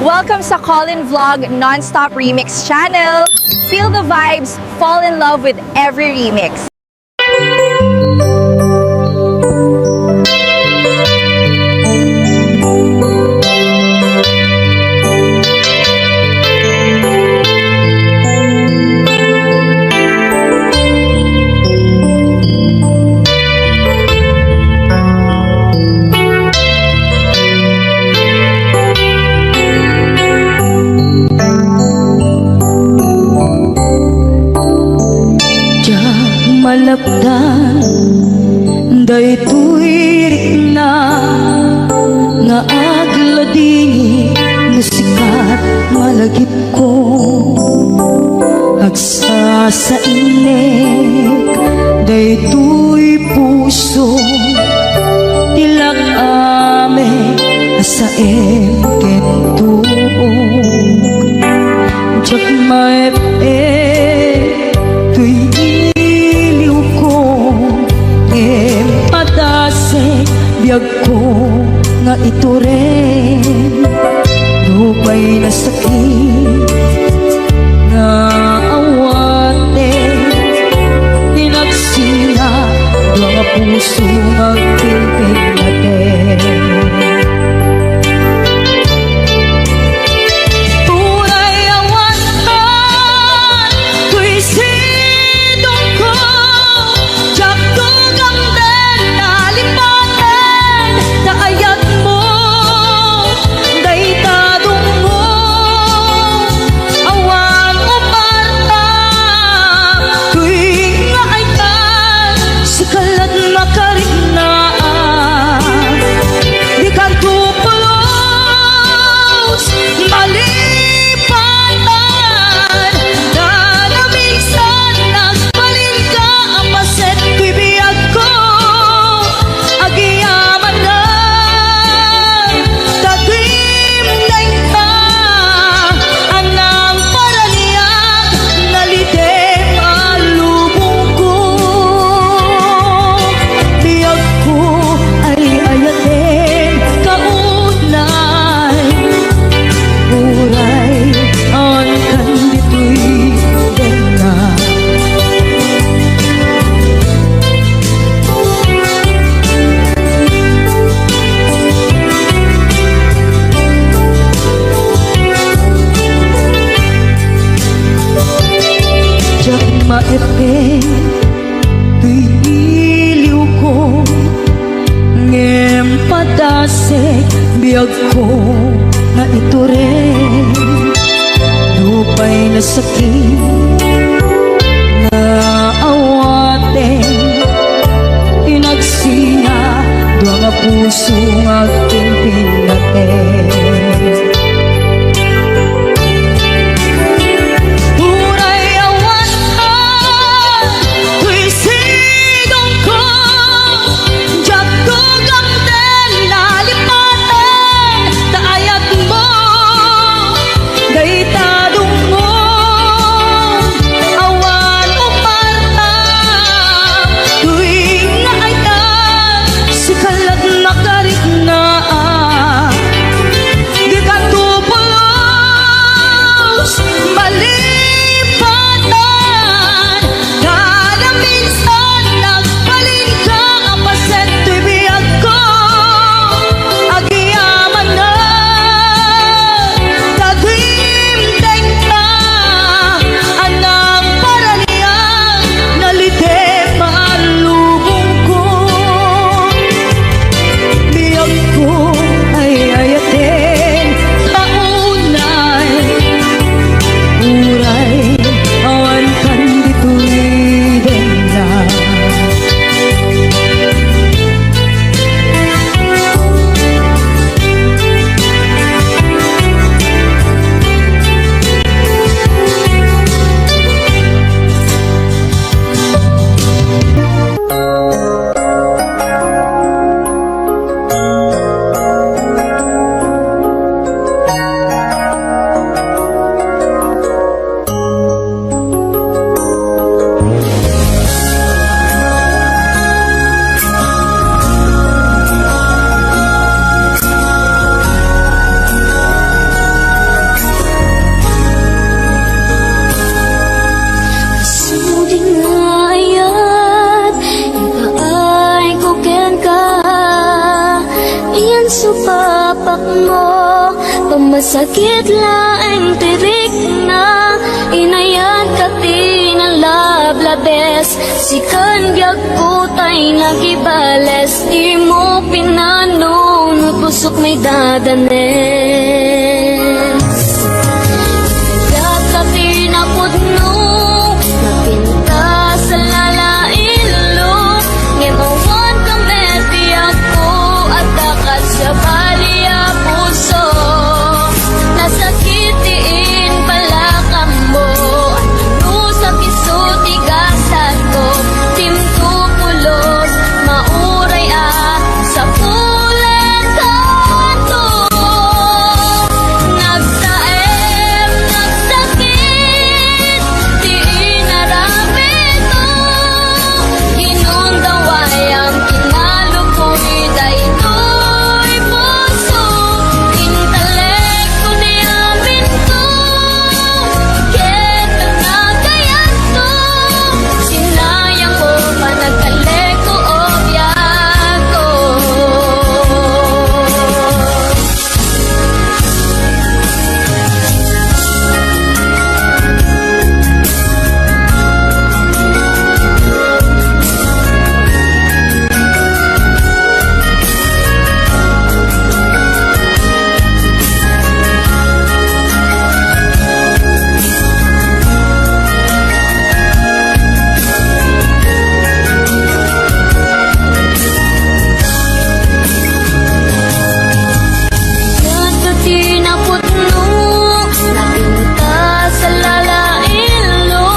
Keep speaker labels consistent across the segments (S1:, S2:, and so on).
S1: Welcome sa Colin Vlog Non-Stop Remix channel. Feel the vibes, fall in love with every remix.
S2: Malapdan daytoy rikna nga agladingi nga sikat malagip ko agsa sa inek daytoy puso tilak ame sa emkentuog jak may biyag ko nga ito rin lupay na sakit nga awate pinagsina mga puso magpilpil natin. Maepeng tuy iliw ko ngem padasek biyag ko na ito rin lupay na sakit na awate inagsina doa nga puso nga pinpinaten.
S1: Na
S3: masakit laing tirik na inayan ka tinalablabes sikan gyag kutay nagibales di mo pinanunod busok may dadanes Nagad ka tinapudno napinta sa lalailo ngemawan ka meti ako at dakat siya baliya puso nasakitiin pala ka mo ano sa pisuti gasat ko timtupulos mauray sa pulen kanto nagsaem nagsakit di inaramit ko inundaway ang kinalukoy daytoy puso intelekto di amin ko ket nagayat ko sinayang ko pa nagkaleko obyak ko Nagkati na putno napinta sa lalailo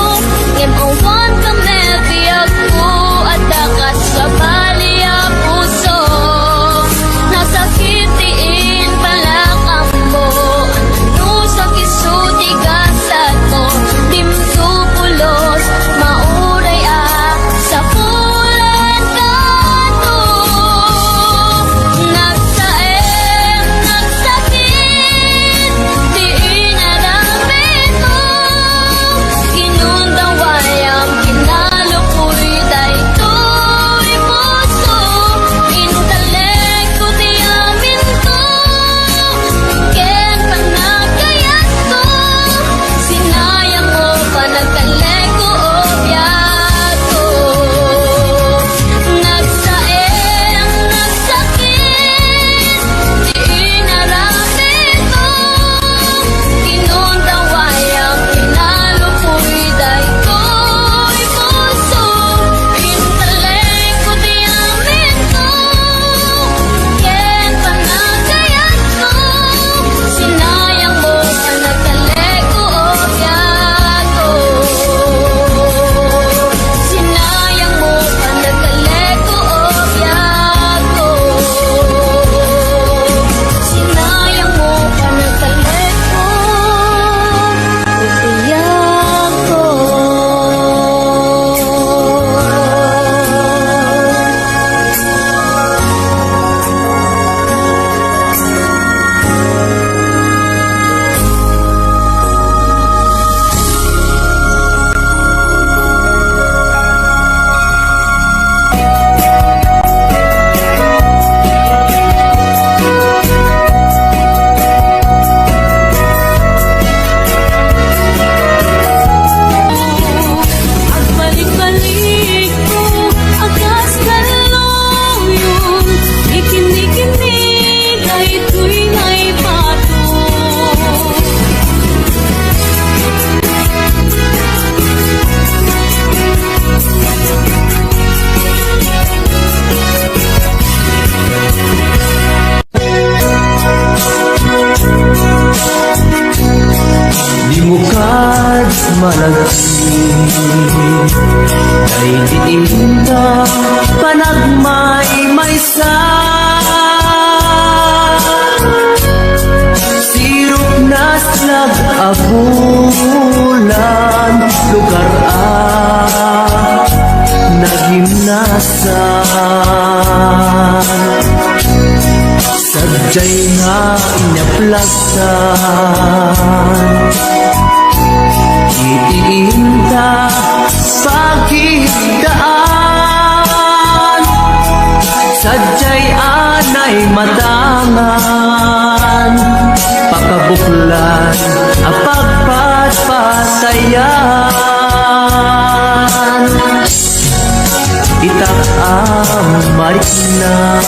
S3: ngemawan ka mebi ako at dakas sa baliya puso nasakitiin pala ka mo ano sa kisuti gasat ko dimtupulos mauray sa pulen kanto nagsaem nagsakit di inaramit ko inundaway ang kinalukoy daytoy puso intelekto di amin ko ken panagayat ko sinayang mo pa nagkaleko obyak ko nagsaem nagsakit di inaramit ko inundaway ang kinalukoy daytoy puso intelekto di amin ko ken panagayat ko sinayang mo pa nagkaleko obyak ko sinayang mo pa nagkaleko obyak ko sinayang mo pa nagkaleko obyak ko At balik-balik ko akas kaluyong ikinig-inig ay tuwing ay pato
S2: Di mo kad malagsin Ay diin na panagmay sa Sirup nas nag-abulan Lugar nagimnasan Sadyay nga inyaplagsan Itiinta pagkidaan Sadyay anay matangan patayan itak ang mariknan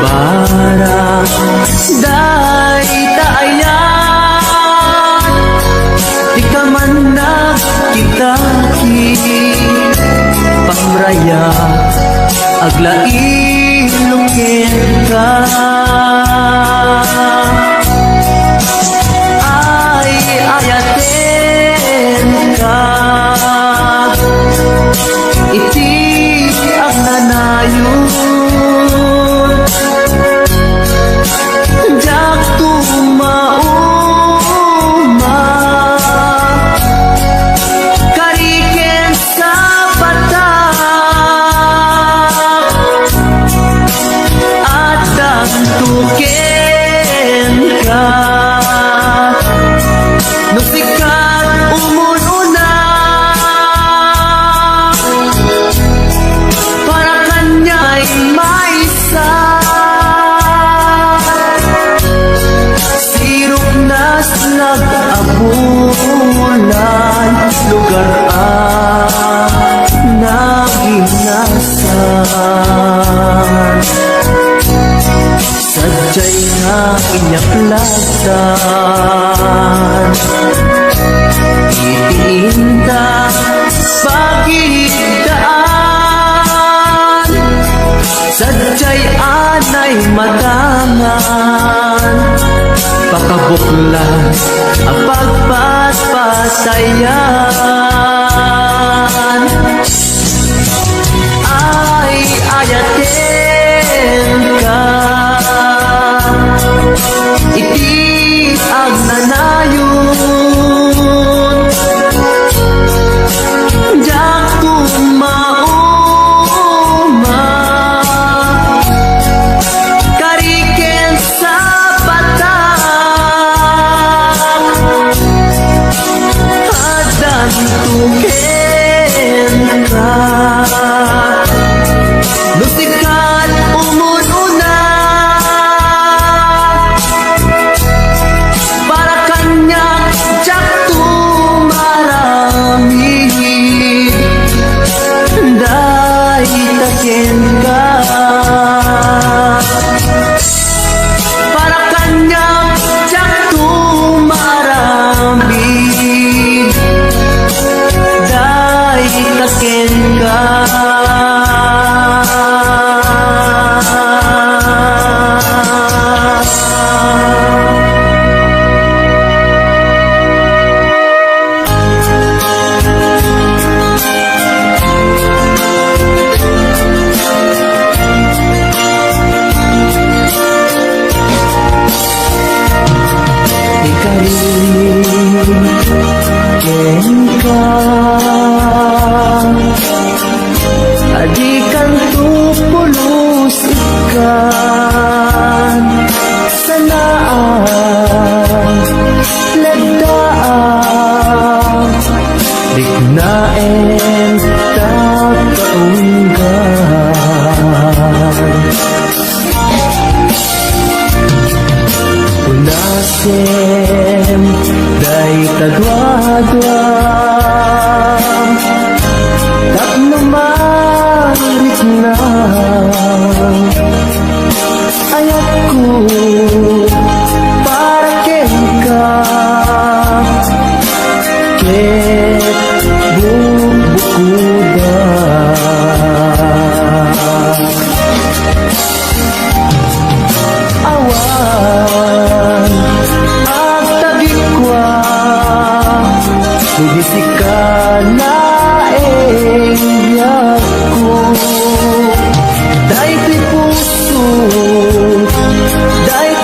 S2: barang day taayan di ka man nakitaki pamraya aglailungin ka ay ayaten ka iti ang nanayon jak tumauma kariken sa patak at tuken ka nung sikat umununa para kanya'y may sirok nas nag-abulan lugar naginasan sadya'y na inyaklagdan itiinda pagigdaan sadya'y anay matangan pakabuklan ang pagpatpatayan ay ayaten ka iti ang nanayon jak tumauma kariken sa patak adan tuken ka lusikat umununa para kanya jak tumarami day taken ka para kanya jak tumarami day taken ka adikan tupulos ikan sanaan lagdaan dignaen takaunggan unasen day tagwadwam tapno marit na ayat ko para ken ka ket bubukuda awan at tagikwa sugisika na ko dahil puso dahil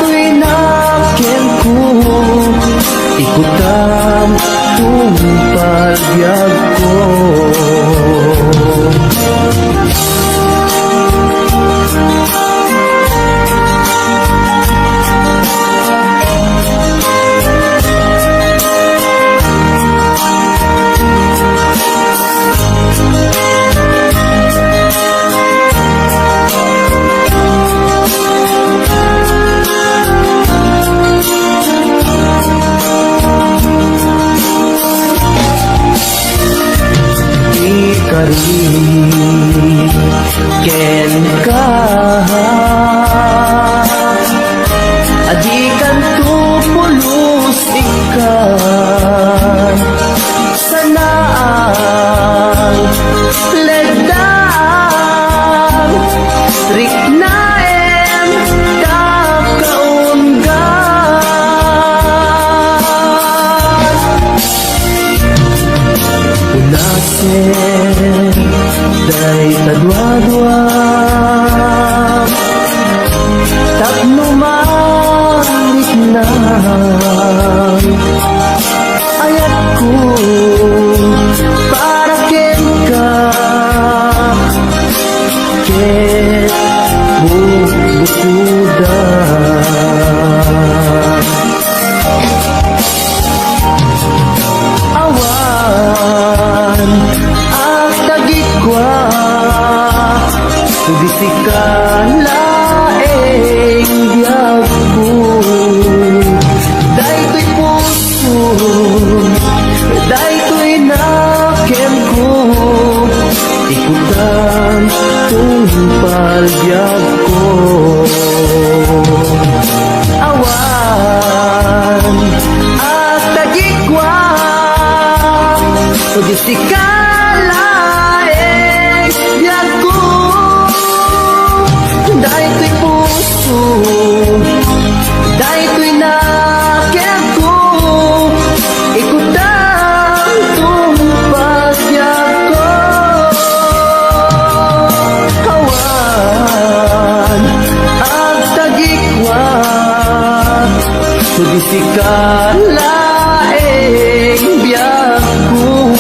S2: Sudisi ka laeng biyag ko.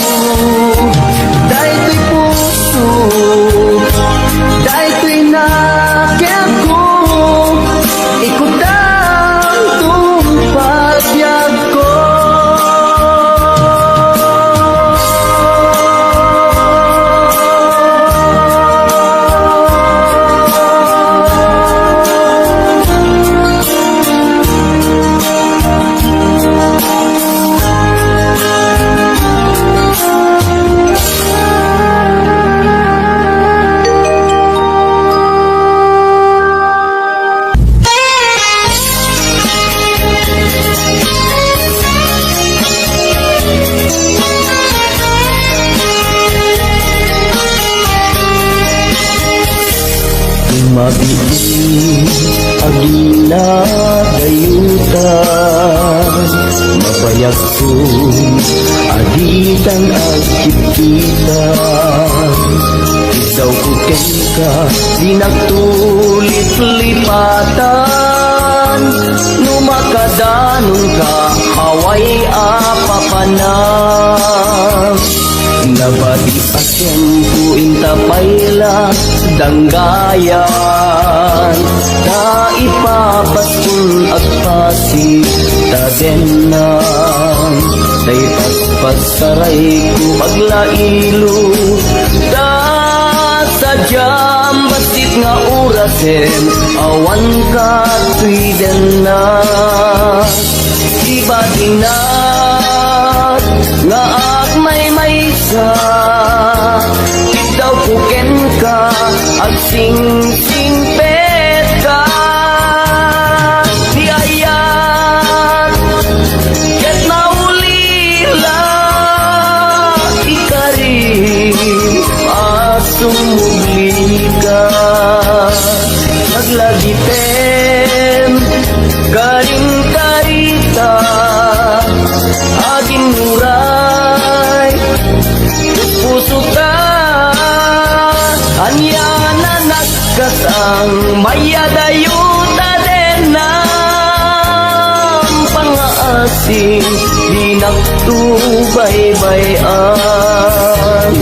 S2: Dahil ko'y puso, dahil ko'y nakiyag ko. Ikot ang tumpagbyag ko. Mabili agila dayutan, mabayag ko aditan at kipitan. Ikaw ko ka, di nagtulit lipatan. Numakadanon ka, haway apapanan. Nabati asyem ku intapayla danggayan. Ta ipapaskun at pasi tadenan. Tay paspas saray ku aglailo. Ta sadyam basit nga urasen awan ka tuiden na. Iba dinat nga agmay maysa. Ikaw puken ka at sing-sing pet ka. Di ayat ket maulila ikari asumugli ka. Naglagiten karing karita aging muray puso ka. Anya na nagkasang mayadayuta din ng pangaasing di nagtubaybayan.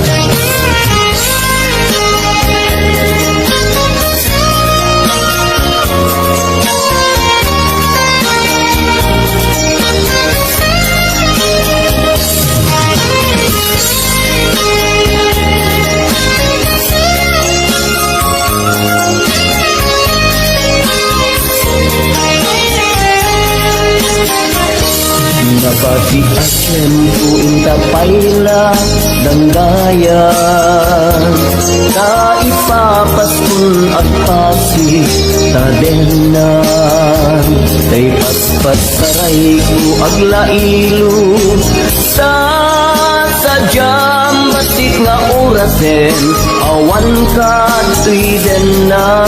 S2: Nabati asyem ku intapayla danggayan. Ta ipapaskun at pasi tadenan. Tay paspas saray ku aglailo. Sa sadyam basit nga orasen awan ka tuiden na.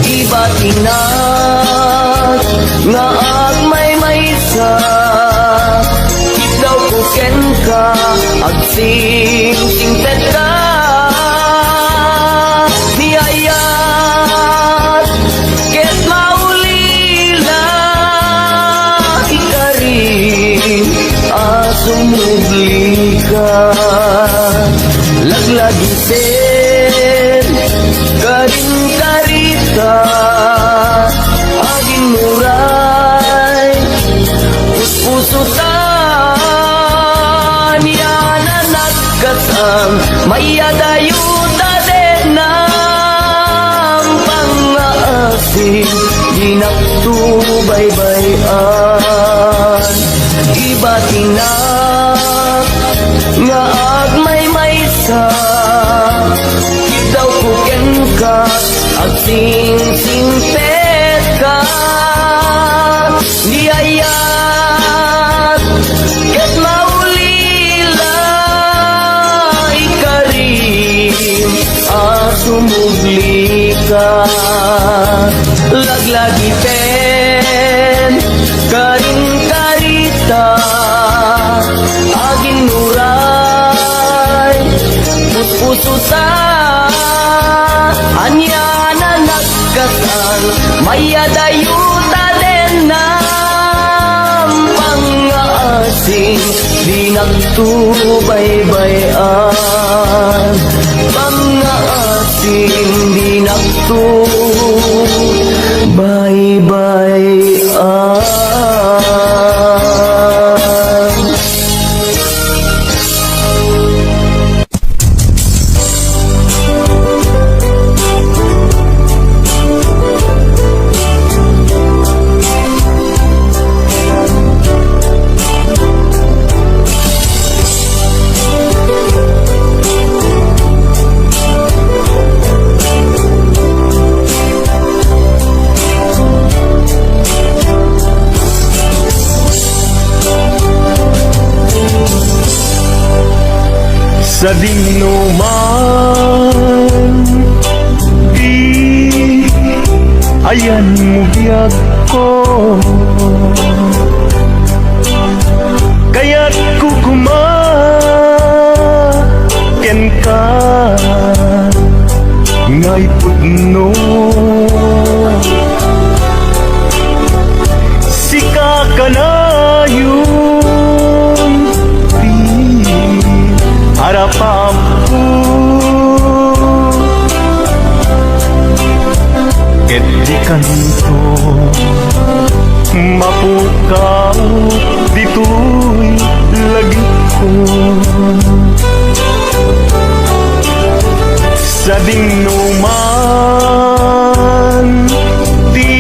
S2: Iba tinat nga agmay maysa. Ikaw kuken ka ag sing-singted ka. Niyayat ket maulila ikari asumugli ka. Laglagiten karing karita aging muray puso ta. Niya na nagkasang mayadayuta din ng pangaasing di nagtubaybayan. Iba tinak nga agmay maysa. Ikaw puken ka at sing-sing pet ka. Di ayat ket maulila ikarim asumugli ka. Laglagiten karing karita aging nuray puso ta. Anya na nagkasal mayadayuta din na asin di nagtubaybayan. Mga asin di nagtubaybayan.
S4: Sa dinuman di ayan mo biyag ko, kaya't kukumaken ka ngay pudno. Sika ka na yun harapam ko, ket di kanto mapukaw dito'y lagi ko. Sa dinuman di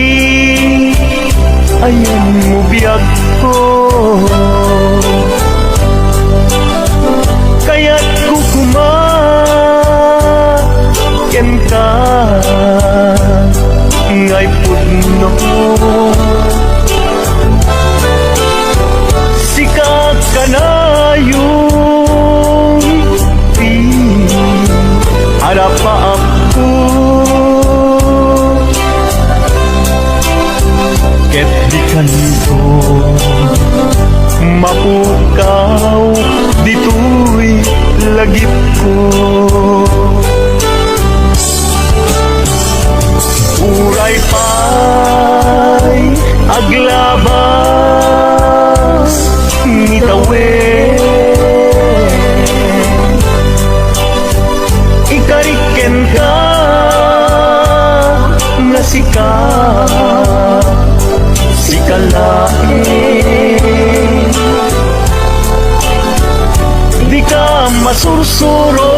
S4: ayan mo biyag ko, kaya't kukumaken ka ngay pudno. Sikat ka na yung harapan ko, ket di kanto mapukaw dito'y lagip ko. Uray pa'y aglabas ngitawin, ikariken ka nga sikalain. Di ka masursuro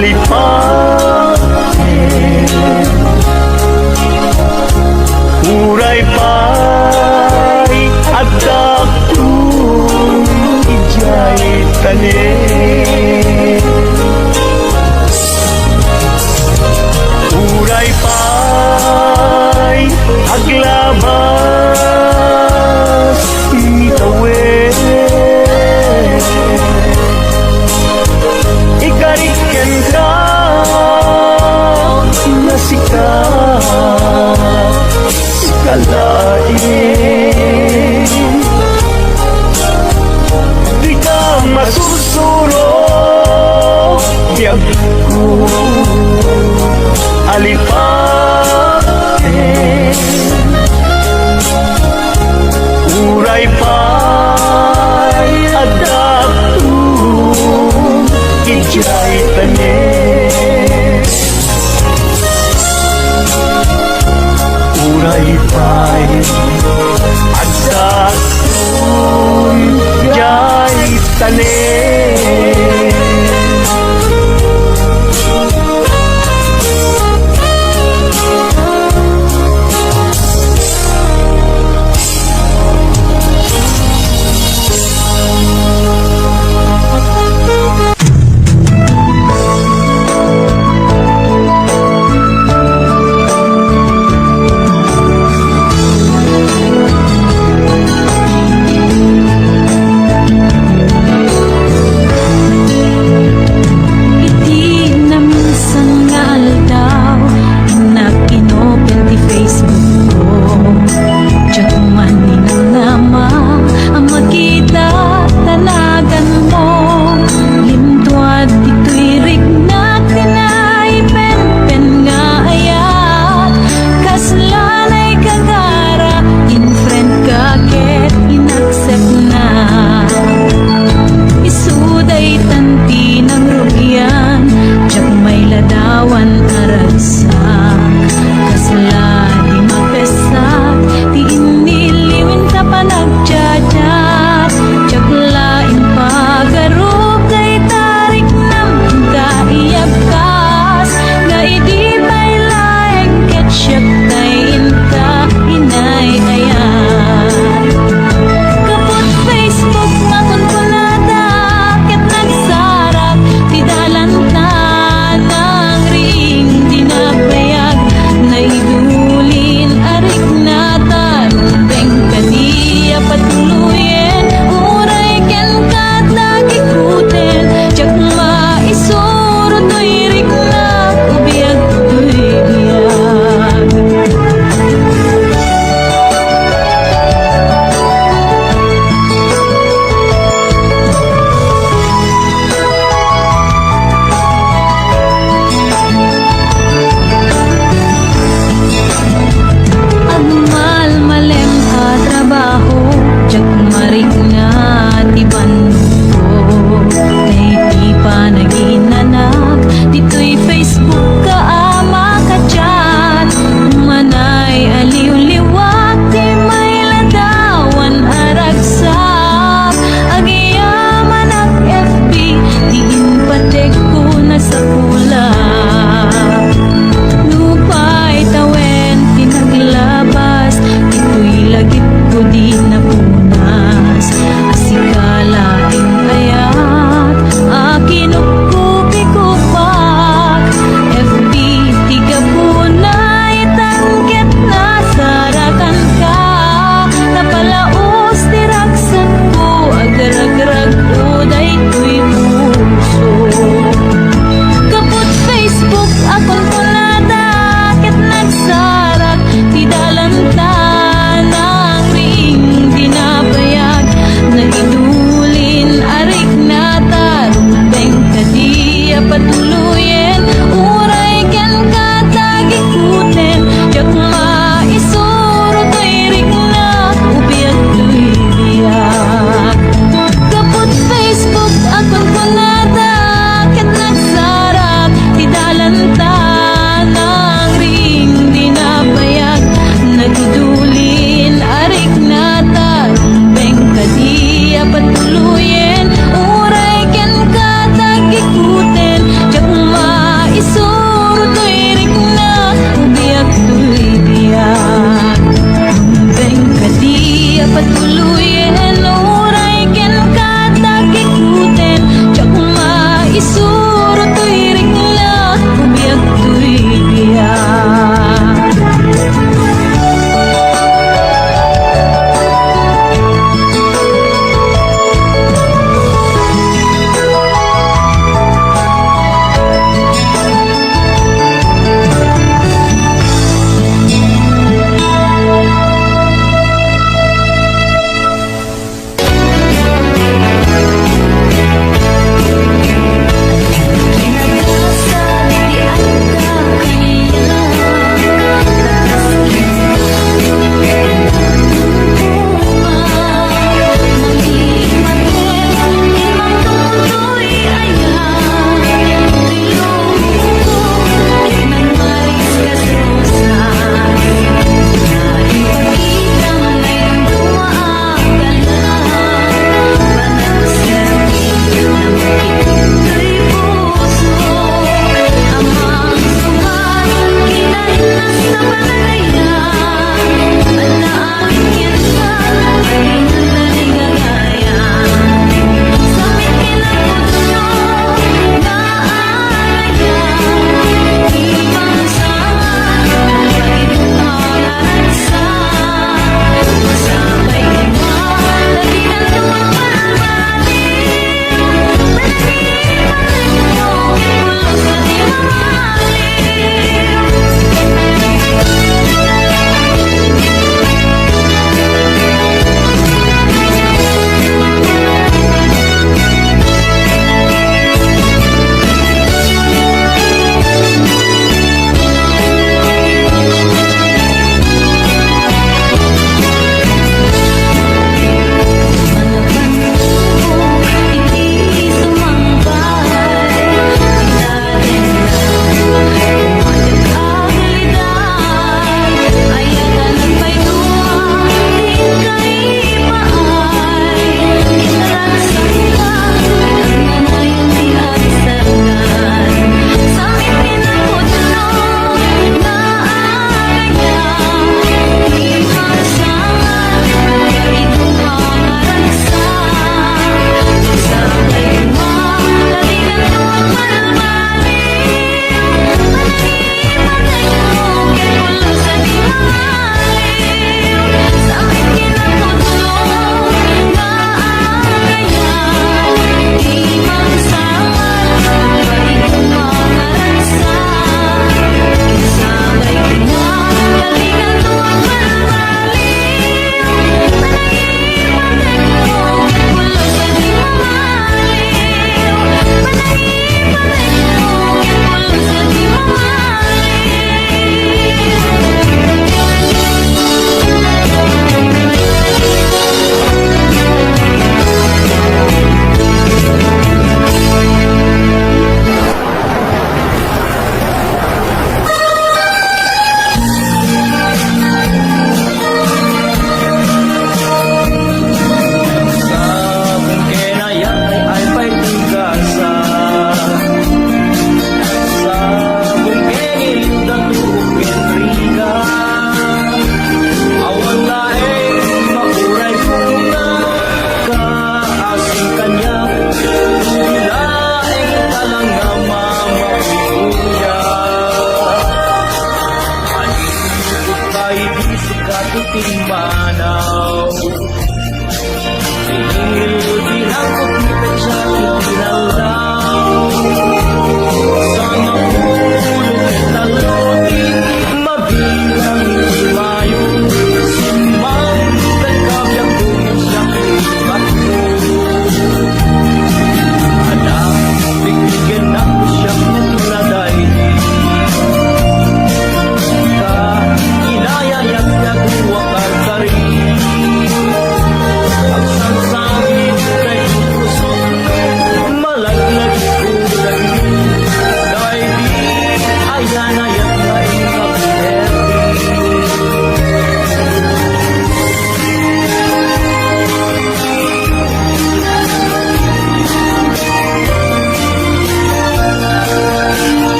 S4: alipatin. Uray pa'y agdakong ijay tanin. Uray pa'y aglabas itawid. Ikarikyan ka na sikat, sikalain.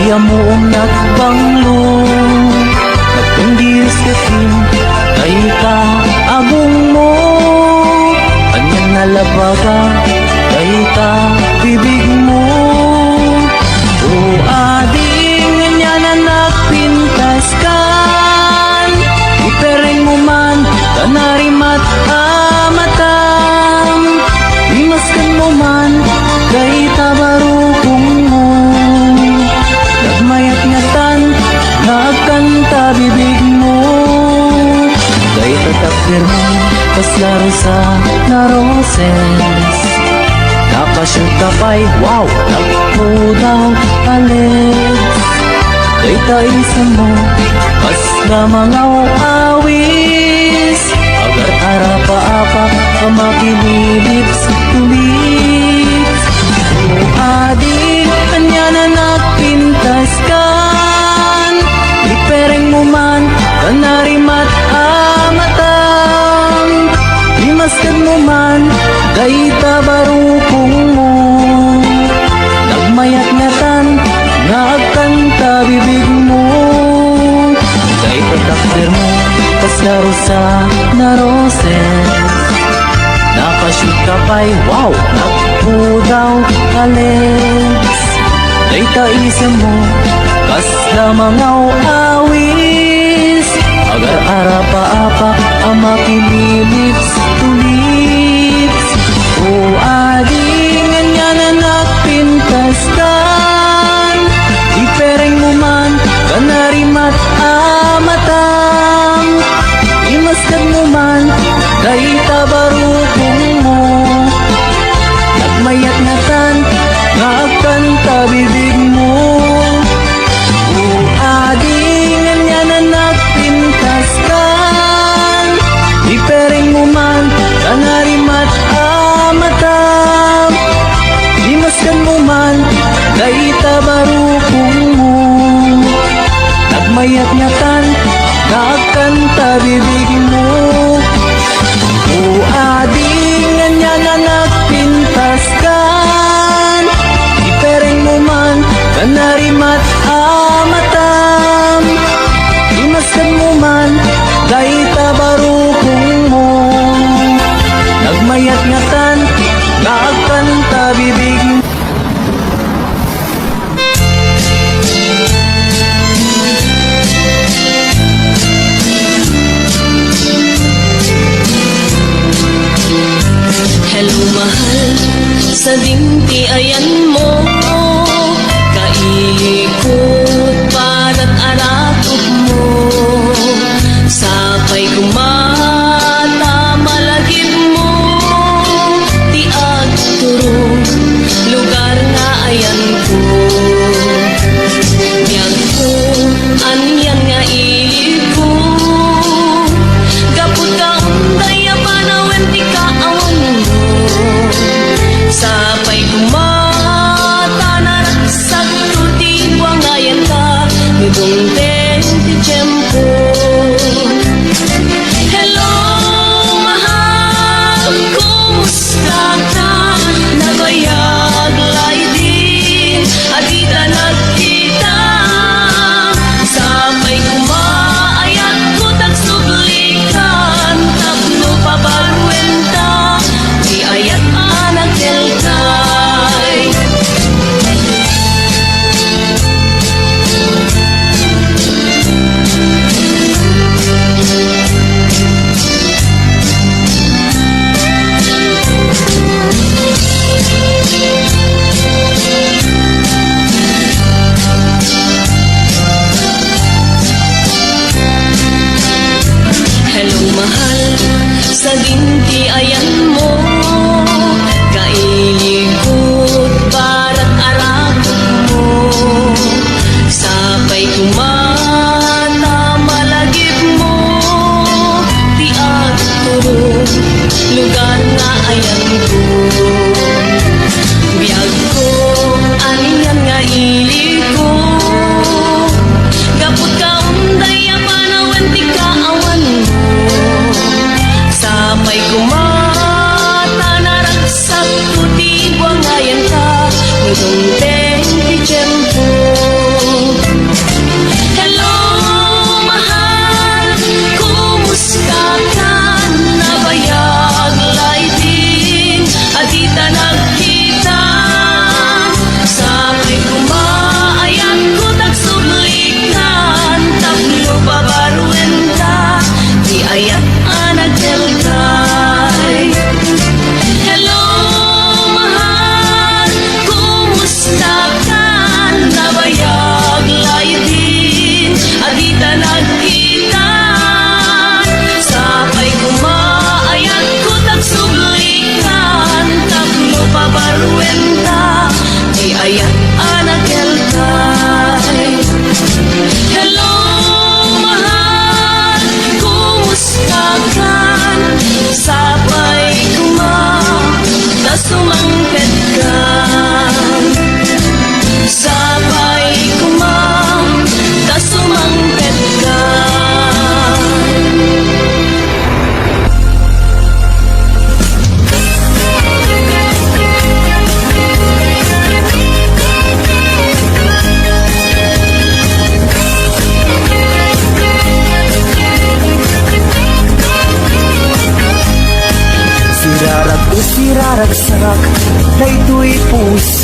S2: Iya mo nagbanglo Nagtungdis katin Kay ka agong mo Kanyang nalabaga Kay ka bibig mo O ading niya na nagpintas kan Ipereng mo man Kanarimat amatam Imaskan mo man Kay tabarukong mo Nagmayat ngatan Nagkanta bibig mo Kay tatakdir mo Paslaro sa naroses Nakashoot ka pa'y wow Nagpudaw alex Kay taisa mo Pasla mga awis Agar arapa-apa Kamakililips tulips O adik Kanya na nagpintas kan Ipereng mo man Kanarimat amatam Imaskan mo man Kay tabarukong mo Nagmayat ngatan Nagkanta bibig mo Kay tatakdir mo Paslaro sa naroses Nakashoot ka pa'y wow Nagpudaw alex Kay taisa mo Kasla mga awis Agar arapa-apa Ang makililips tulips O adingan niya na nagpintas kan Ipereng mo man Kanarimat amatam Imaskan mo man Kay tabarukong mo Nagmayat ngatan Nagkanta bibig mo O adingan niya na nagpintas kan Ipereng mo man Kanarimat amatam Imaskan mo man Kay tabarukong mo Nagmayat ngatan Nagkanta bibig mo O adingan niya na nagpintas kan Ipereng mo man Kanarimat amatam Imaskan mo man Kay tabarukong mo Nagmayat ngatan Nagkanta bibig mo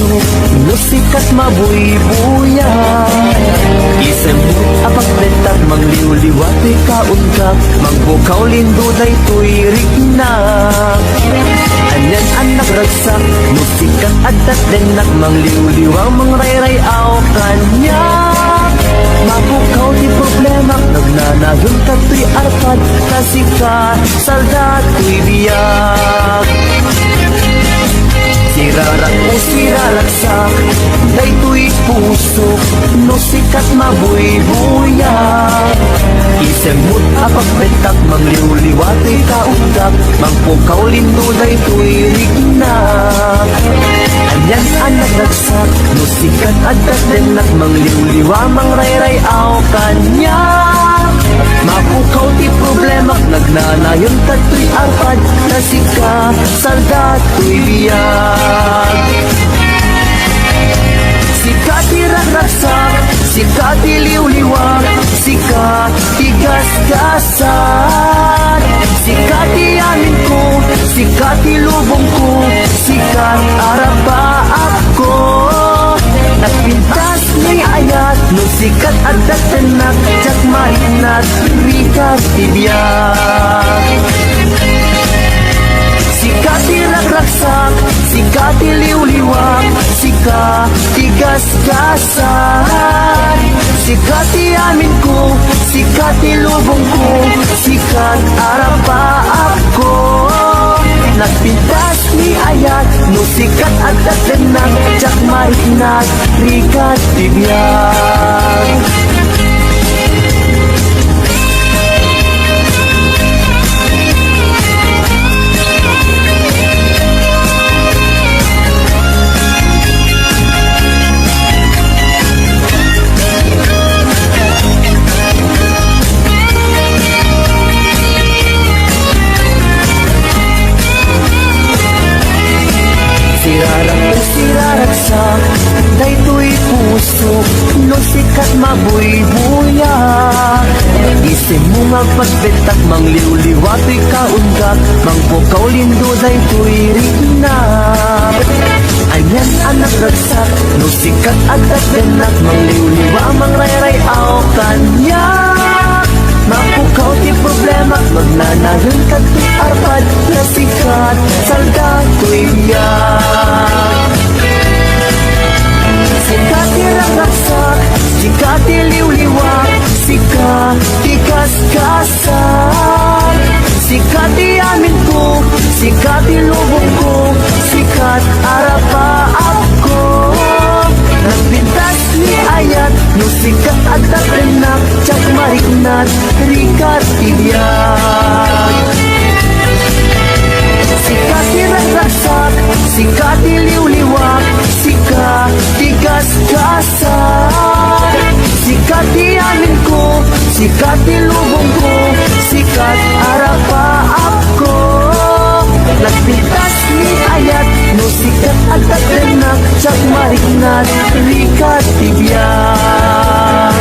S2: puso, musikat mabuy-buya. Isemut apagletak, mangliw-liwat, ikaunggap, magbukaw linduday tuirik na. Anyan anak ragsak, musikat adat denak, mangliw-liwang, mangrayray-aw kanya. Mabukaw di problema, nagnanayon ka tuy arpad, kasi ka salda tuy biyak. Sirarak o siralaksak, day tuy puso, no sikat mabuy-buya. Isemut apagpetak, mangliw-liwatoy kaunggap, mangpukaw lindo day tuy rigna. Anyan anak ragsak, no sikat adat denak, mangliw-liwa, mangrayray-aw kanya. Mapukaw ti problema, nagnanayon ka tuy arpad, kasi ka salda tuy biyag. Sikat iragraksak, sikat iliw-liwag, sikat igasgasan. Sikat iyamin ko, sikat ilubong ko, sikat arapa ako. Nagpintas ni ayat, no sikat adat tenak, jak mainat, rikat tibiyag. Sikat iragraksak, sikat iliw-liwag, sikat igasgasan. Sikat iyamin ko, sikat ilubong ko, sikat arapa ako. Nagpintas ni ayat, no sikat adat tenak, jak mainat, rikat tibiyag. Sirarak o siraragsak, day tuy puso, no sikat mabuy-buya. Isim mo magpagbetak, mangliw-liwatoy kaunggap, mangpukaw lindo day tuy rigna. Anyan anak ragsak, no sikat adat denak, mangliw-liwa, mangrayray-aw kanya. Mapukaw ti problema, magnanayon ka tuy arpad, na sikat salda tuy biyag. Sikat iragraksak, sikat iliw-liwag, sikat igasgasan. Sikat iyamin ko, sikat ilubong ko, sikat arapa ako. Nagpintas ni ayat, no sikat adat denak, jak marignat, rikat tibiyag. Sikat iragraksak, sikat iliw-liwag, sikat igasgasan. Sikat iyamin ko, sikat ilubong ko, sikat arapa ako. Nagpintas ni ayat, no sikat adat denak, jak marignat, rikat tibiyag.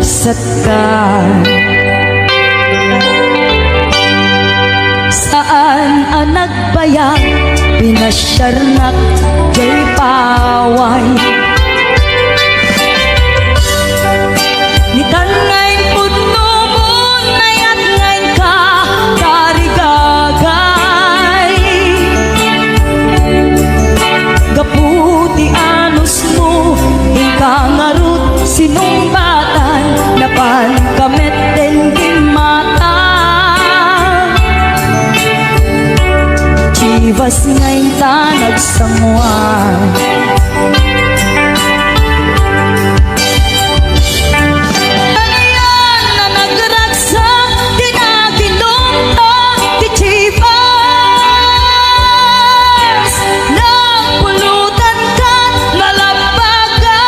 S5: pusat ka. Saan ang nagbayag, pinasyarnak kay paway. Nitan ngayon puno mo, nayat ngayon ka, tarigagay. Gaputi anus mo, ingkang ngarut sinumbatan, napan kamet tengking mata. Chivas ngayon ta nagsanguan. Ano yan na nagragsak, tinaginunta, di Chivas. Napulutan ka, nalabaga,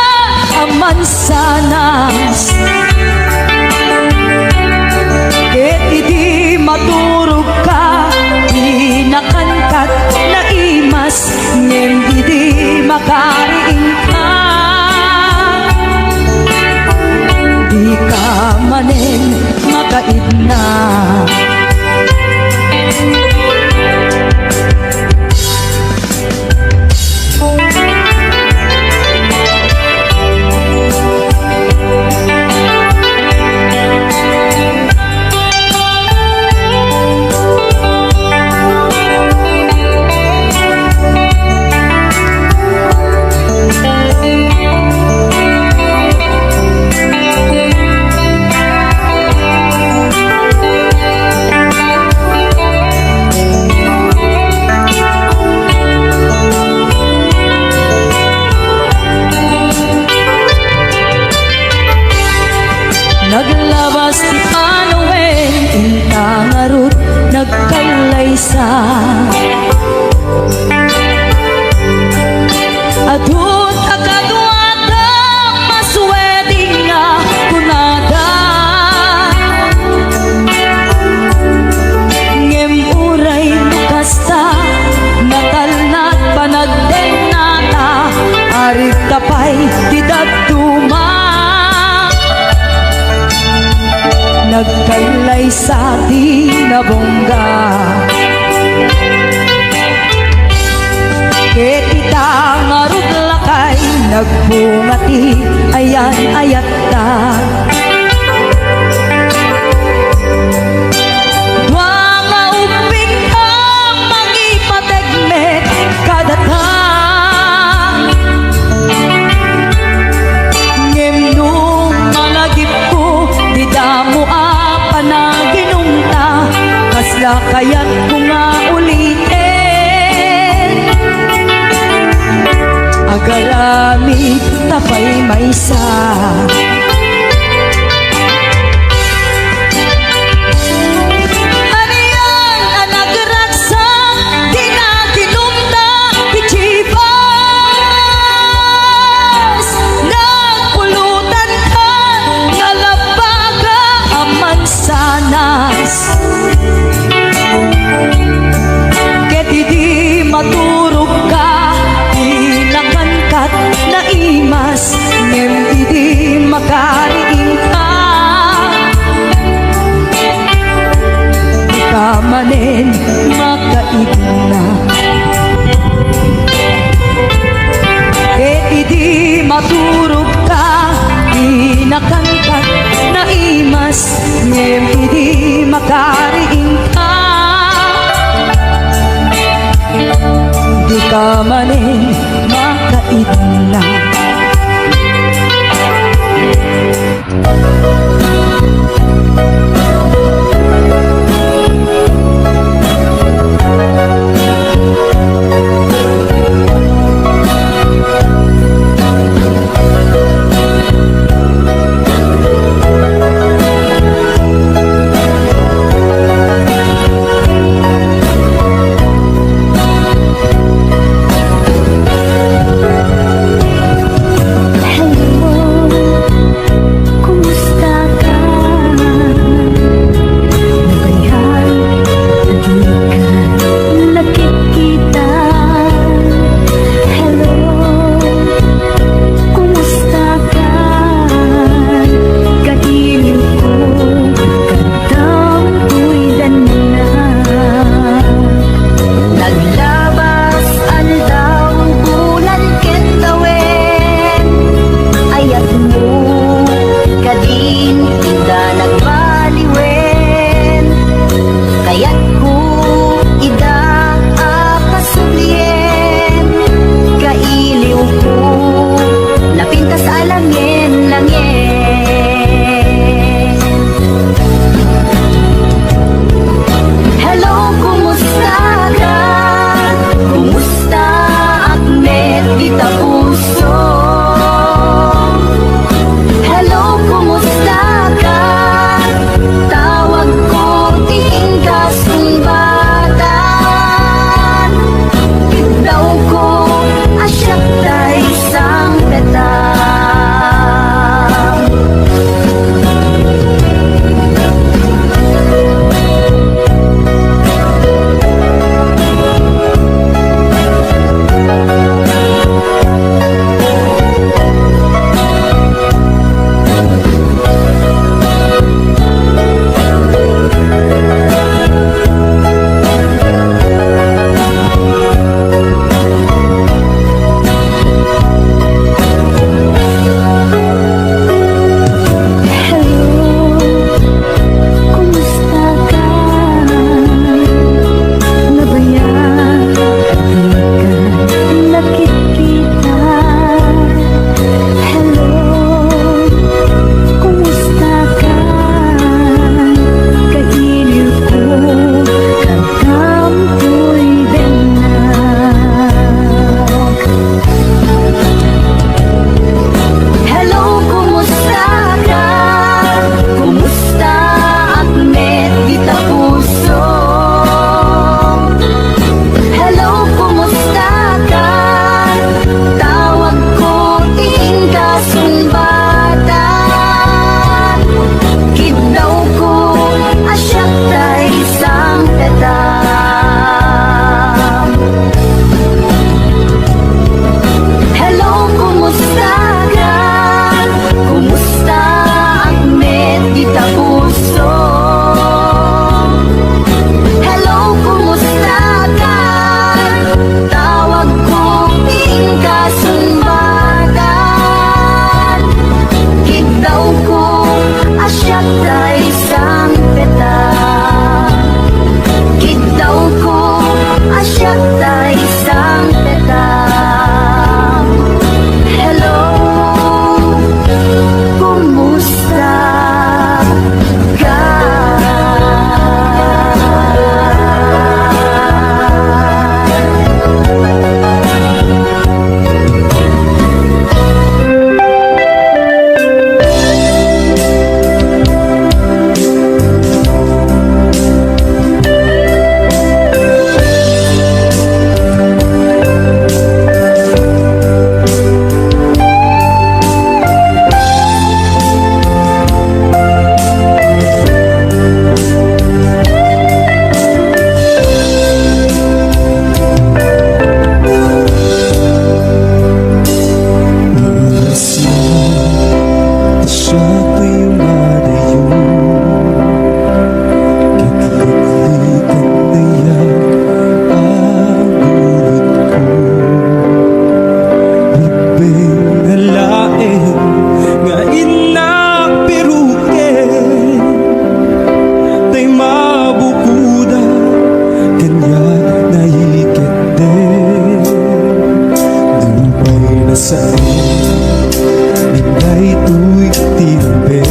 S5: ang mansanas. Ket di maturog ka, inakankat na imas, ngem di makariing ka. Di ka manen makaidna. Naglabas ti Anuel, intangarut nagkalaysa. Adut akaduata, masweding nga kunada. Ngem uray lukasta, natalnat panagdenata, arit tapay didagduma. Nagkalay sa di na bongga. Ket ita ngarud lakay, nagbungati ayan ayat ta. Dua nga uping ka, magipategmet kadata. Ngem nung malagip ko, di damo panaginunta, kasla kaya't ko nga ulitin. Agarami tapay maysa. Ano yan ang nagragsak, di na kinunta, di Chivas. Nagpulutan ka, nalabaga ang mansanas. Ket di maturog ka, inakankat na imas, ngem di makariing ka. Di ka manen makaigna. Ket di maturog ka, inakankat na imas, ngem di makariing ka. Di ka manen makaidna.
S4: sa'yo, ika'y tuwing timbe.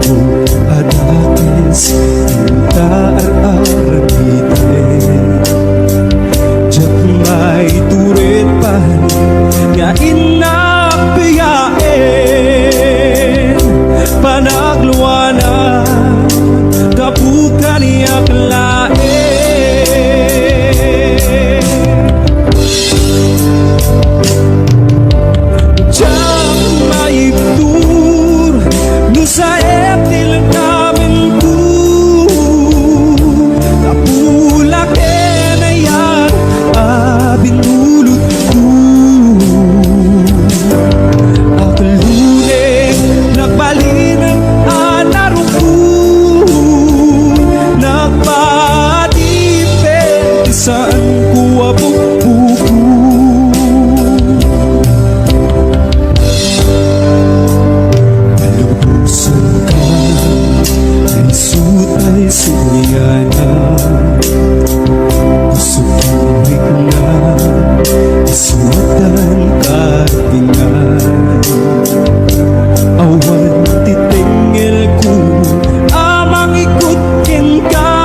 S4: Ang adakis, hinta ar-aramite. Diyak may turit pa nga inapiyain. Panagluwana, kapukan iyak lain. Diyak may tur, no sa etil namin tu. Kapulak na yan, binulot ko. Akaluneng nagbalinang anaruko. Nagpadipin saan ko apupuko. Malubusan ka, ay sutay sunyana. Kusukimik na, isuwatan katingan. Awan titingil ko, amang ikutin ka.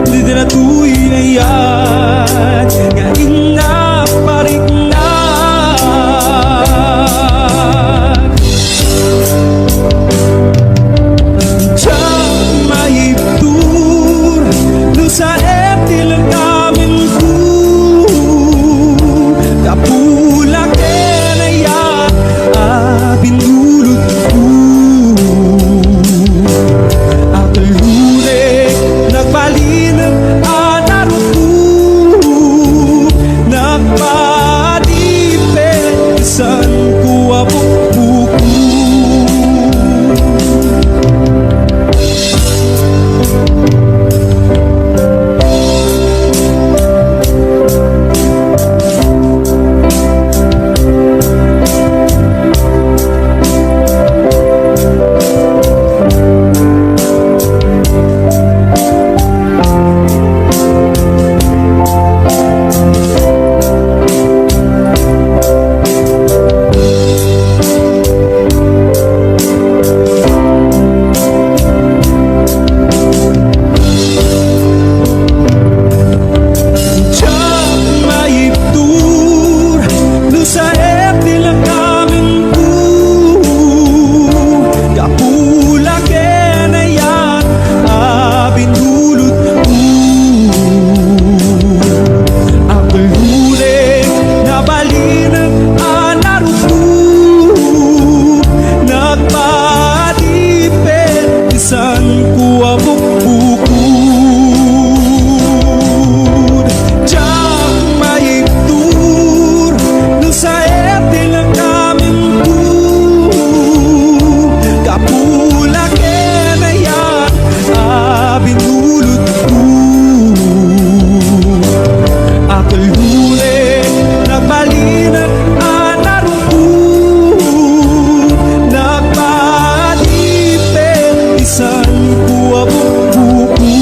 S4: Di na tuwi na yan, nga inaparik na. Diyak maibtur, no sa etil namin ko. Kapulak na yan, binulot ko. Akaluneng nagbalinang anaruko. Nagpadipin saan ko apupuko. Diyak maibtur, no sa etil namin ko. Kapulak na yan, binulot ko. Akaluneng nabalinang anaruko. Nagpadipin saan ko apupuko. Diyak maibtur, no sa etil namin ko. Kapulak na yan, binulot ko. Akaluneng nagbalinang anaruko. Nagpadipin saan ko apupuko.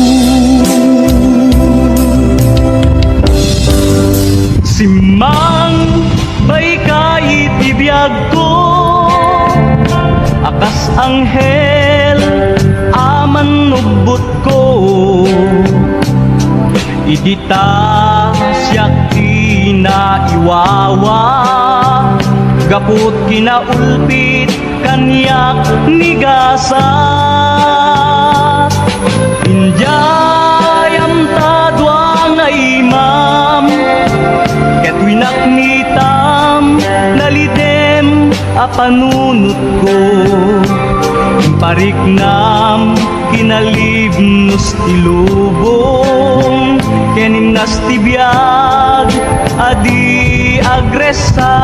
S2: Simang bay kahit ibiyag ko, akas anghel aman nugbot ko. Idita siyak tinaiwawa, gaput kinaulpit kanyak nigasa. Injayam tadwa nga imam, ketwinak nitam nalidem apanunot ko. Pariknam kinalibnos tilubong, kenim nas tibiyag adi agresa.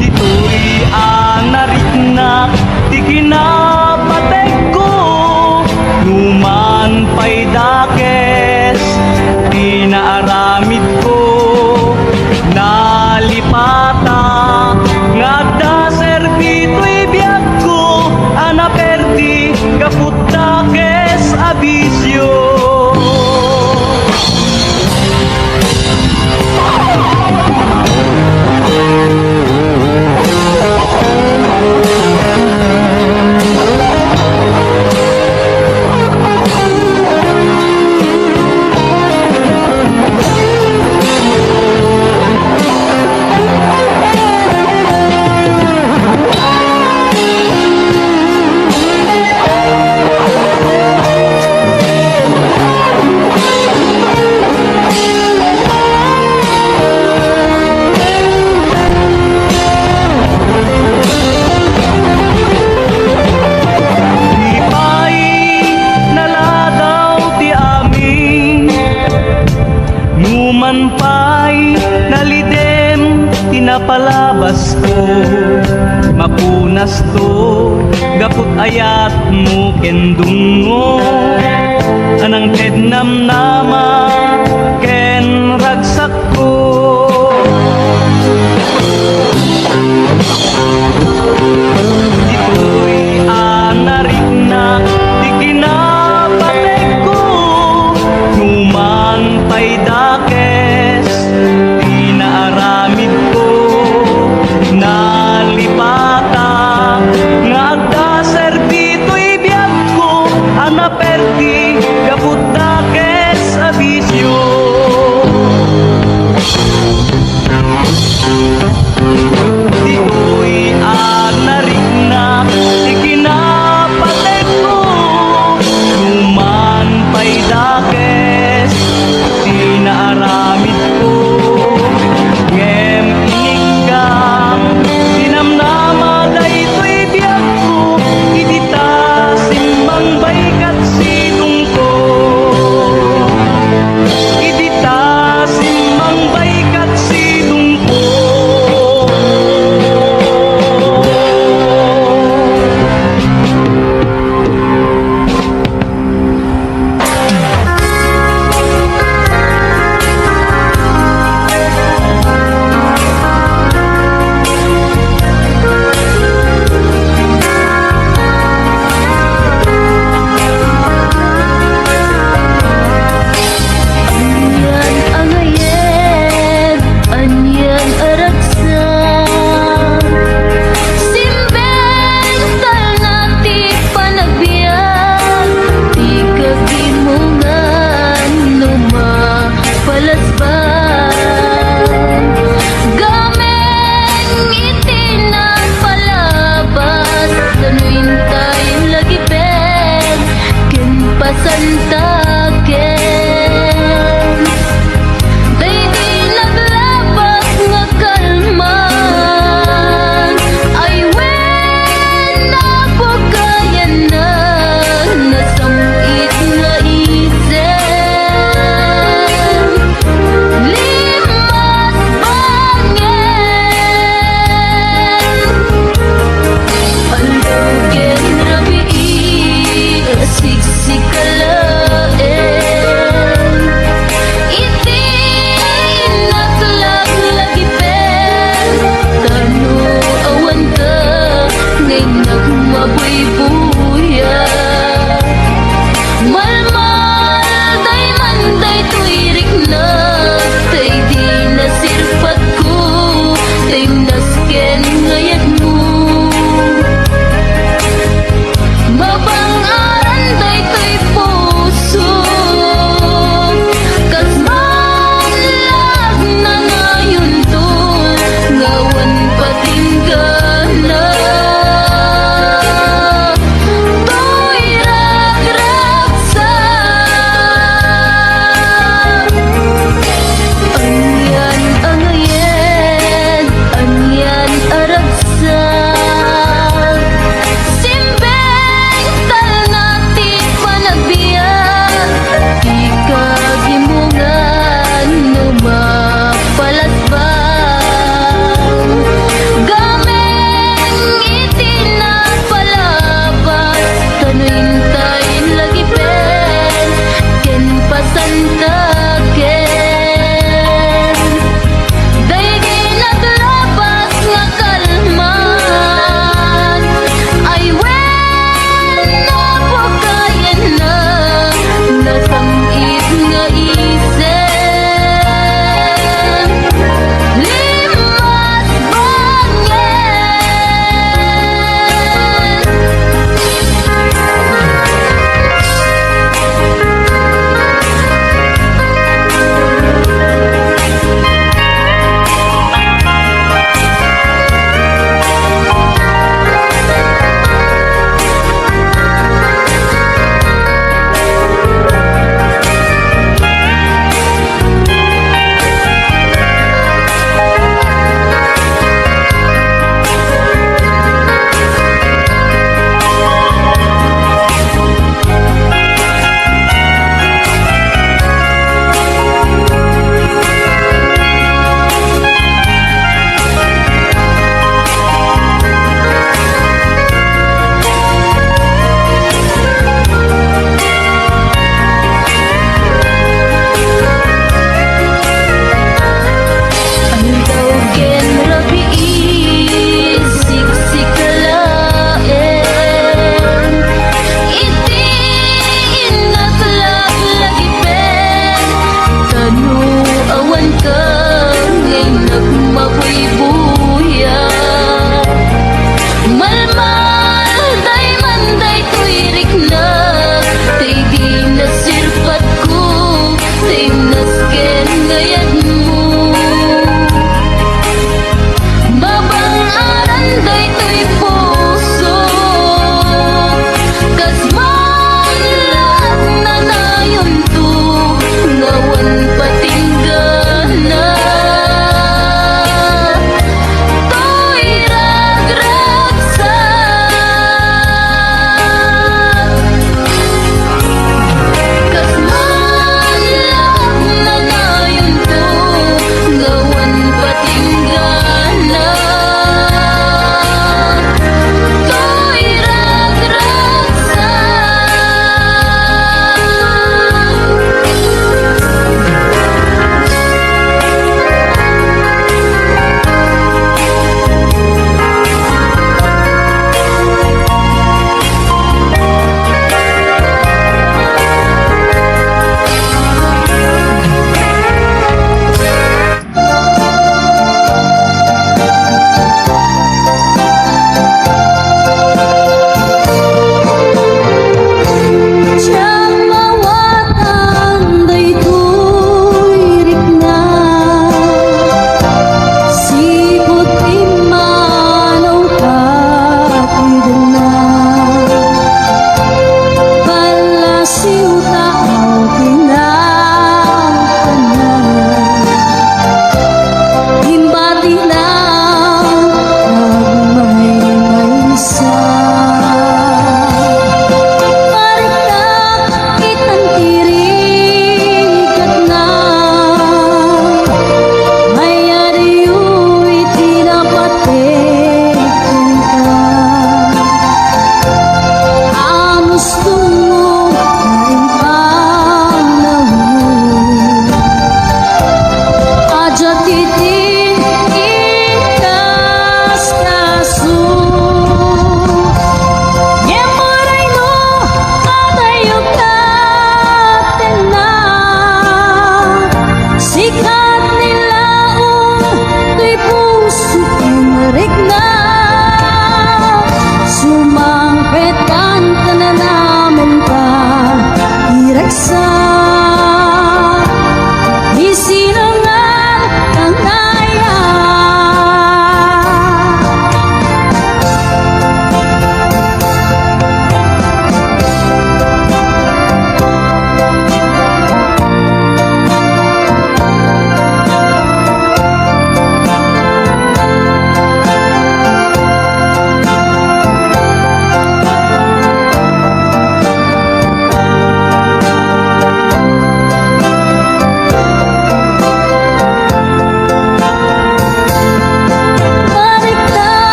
S2: Dito'y anariknak di kinapateg ko. Numan pa'y dakes di naaramid ko. Nalipata nga da serbito'y biyag ko. Anaperdi kaput dakes abisyo. Pinapalabas ko, mapunas to, gapot ayat mo kendung mo. Anang kednam nama, ken ragsak ko. Ito'y anarik na, di kinapatay ko. Numan pa'y dakes, di naaramid ko. Nalipata, nga agdaser dito'y biyag ko. Anaperdi, gaput dakes abisyo. Dito'y anarik na, ikinapatay ko. Numan pa'y dakes, di naaramid ko. Ngem inigang, dinamnama dayto'y biyag ko. Idita simbang baykat sidong ko. Idita simbang baykat sidong ko.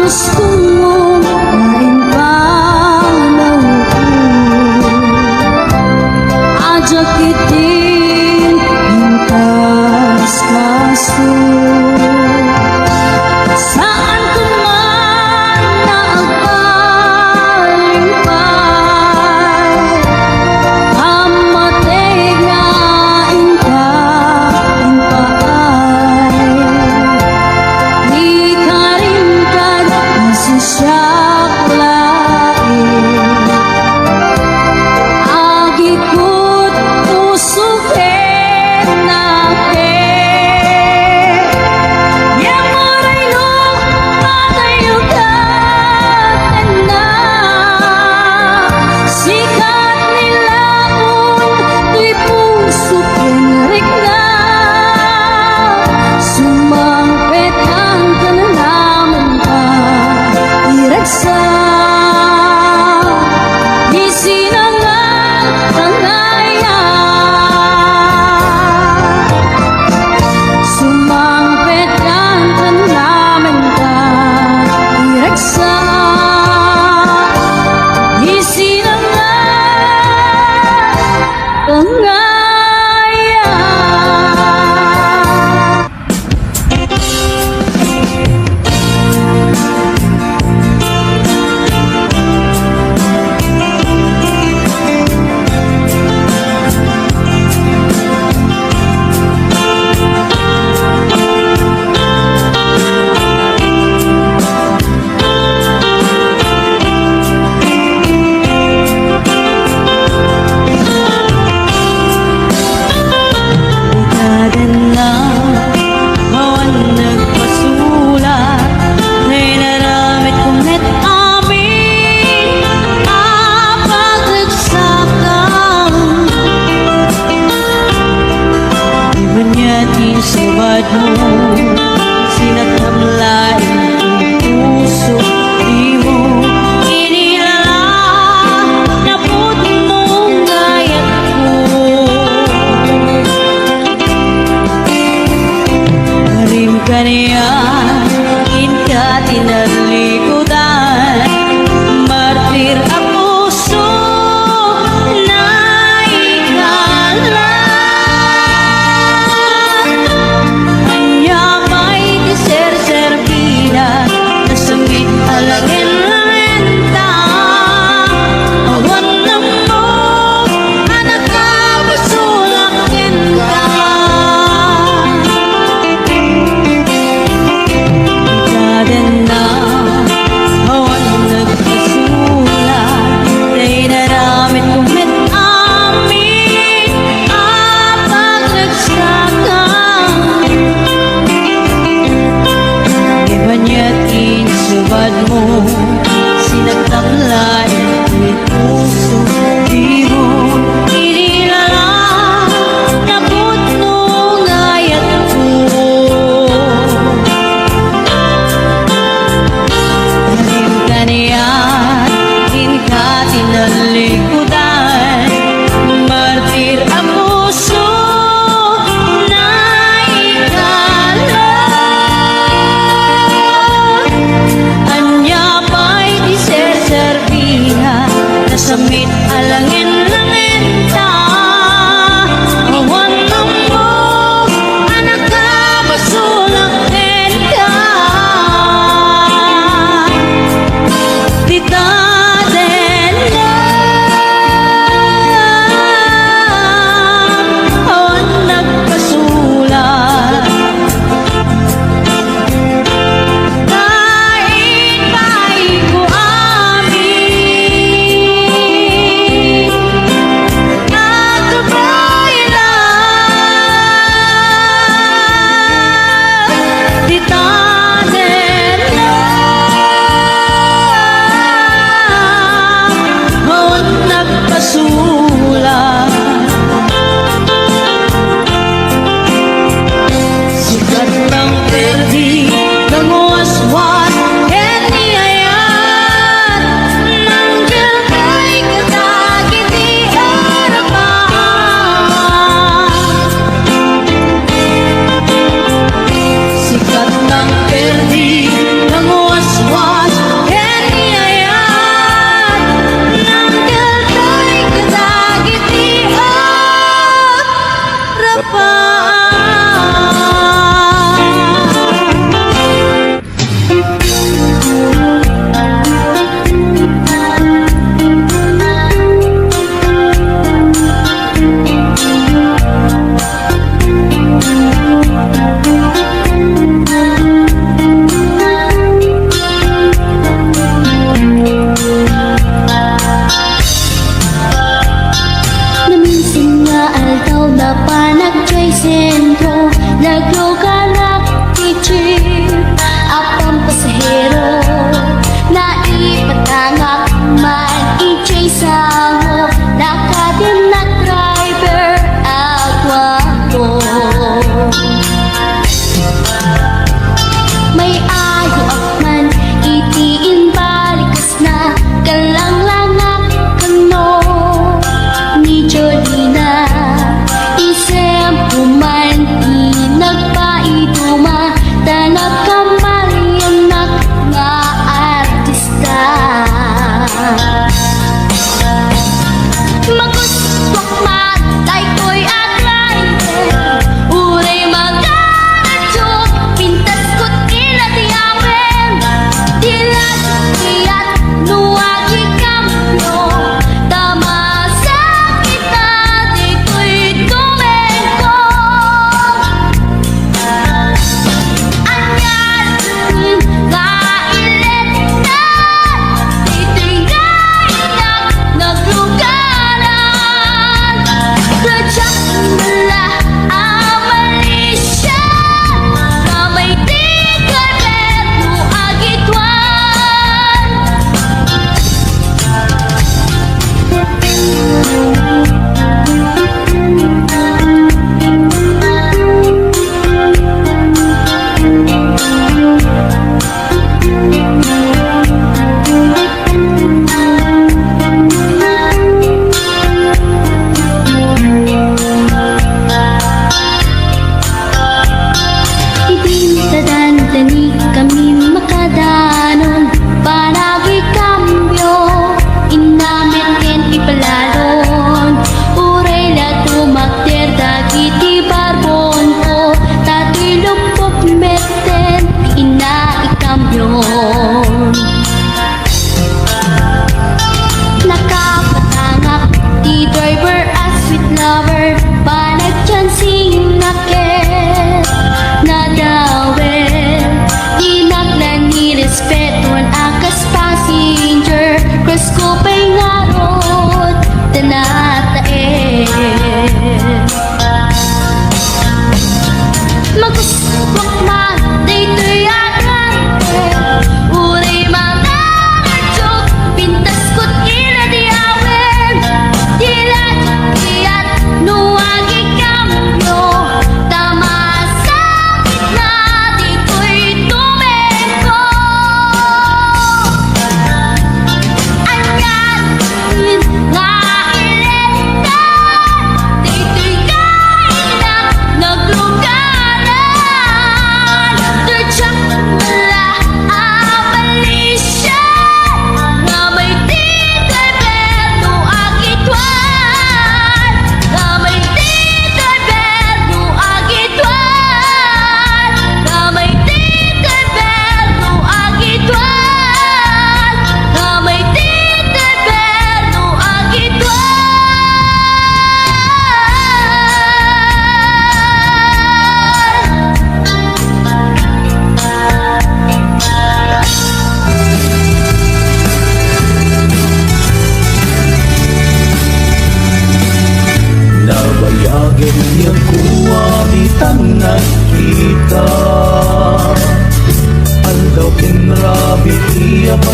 S3: gusto mo lain pa aja kitin lintas kaso saan ko man naagpalimpay hamatay nga inka inpaay di karimkad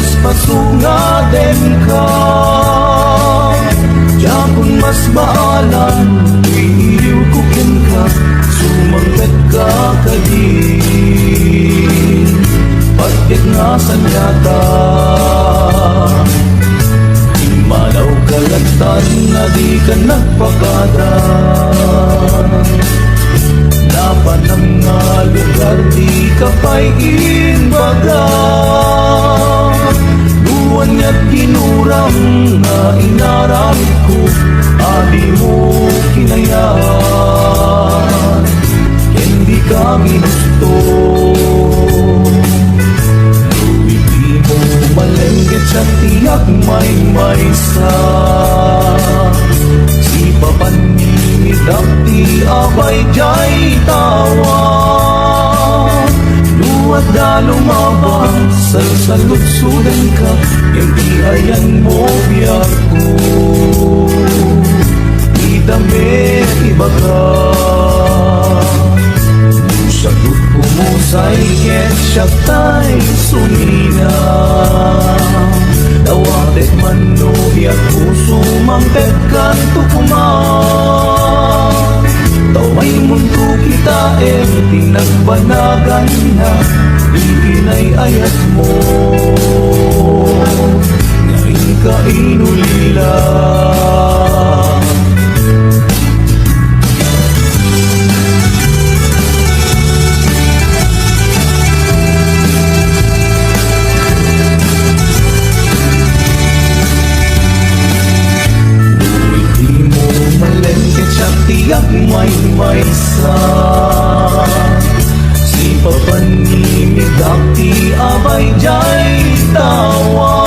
S4: Diyos pasungaden ka. Yapon mas maalan, iliw kukin ka, sumangkat ka kadin. Pagkat nga sanyata, imanaw kalagtan na di ka nagpakada. Dapat ng nga lugar di ka pa'y inbaga. Buwan niya't ginurang na inaramid ko, adi mo kinayan, hindi ka ginusto. Hindi mo malengket sa tiyak may maysa. Si papanimidap ti abay jay tawa. Luwat da lumabang salsalutsudan ka, yung di ayan mo biyak ko. Di damit ibaga, sagot pumusay ket siya tay sumina. Dawatet man no biyak puso mangket kan tukuman. Taway mundo kita tinagbanagan na, iinay ayat mo ngayon ka inulila. Tiyak may maysa. Si papanimigak ti abay jay tawa.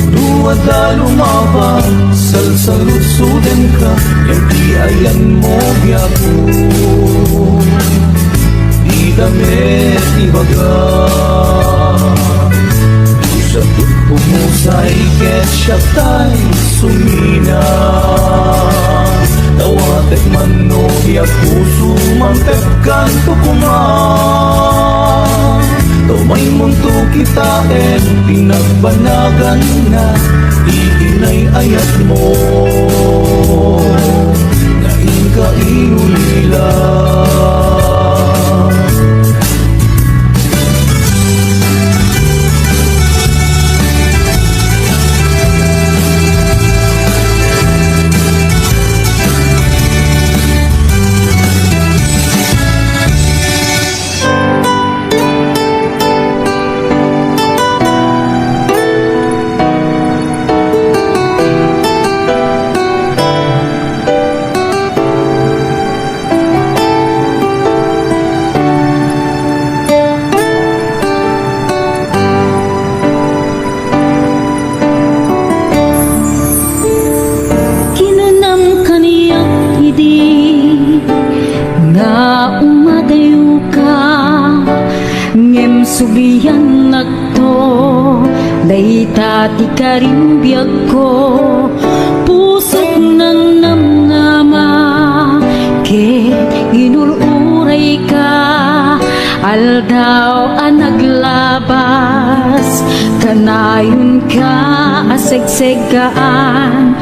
S4: Duwad da lumabang salsalutsudan ka, yung di ayan mo biyago. Di damit ibaga, sagot pumusay ket siya tay sumina. Dawatek man no biyak puso mangket kan tukuman. Tumay mundo kita pinagbanagan na, iinay ayat mo ngayon ka inulila.
S3: Sugiyan nagto, layta ti karimbiyag ko, pusok ng namnama, ket inuluray ka, aldaw ang naglabas, kanayon ka asegsegaan,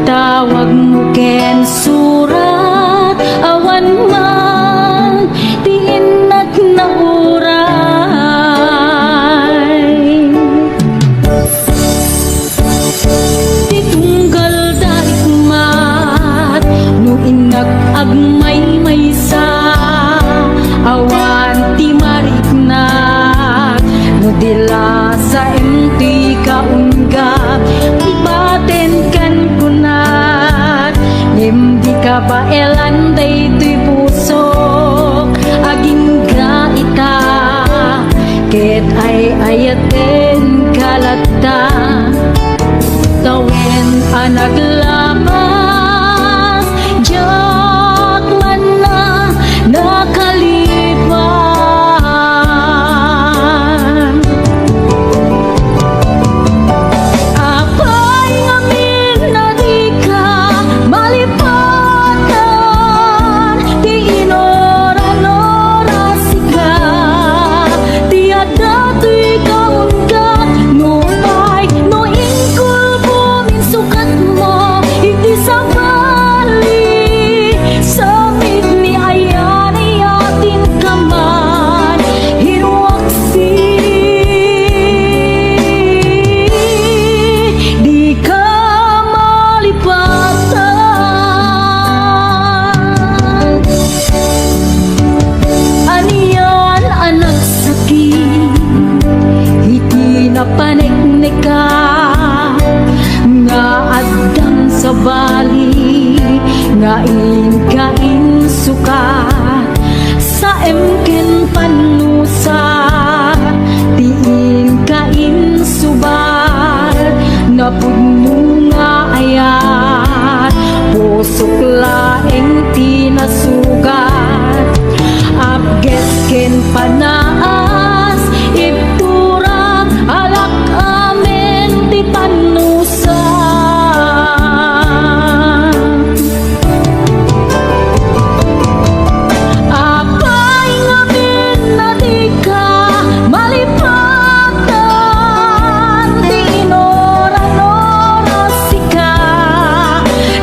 S3: tawag mo ken surat, awan man, diin at nauray. Agmay maysa, awan ti mariknat, no dila sa enti kaunggap, ibaten kan kunat, nimdi ka ba elanday tuy pusok, aging ka ita, ket ay ayaten kalata, tawen anaglapas, nakalipan. Apay ngamin na di ka malipatan, di inora-nora sika, di ada tuy kaunggap, napaniknik ka nga adang sa bali nga kain suka sa emken panusa diin kain subar na pudno nga ayat pusok laeng tinasugat abges ken panaas ipurang alak amen ti panusa apay ngamin na di ka malipatan di inora-nora sika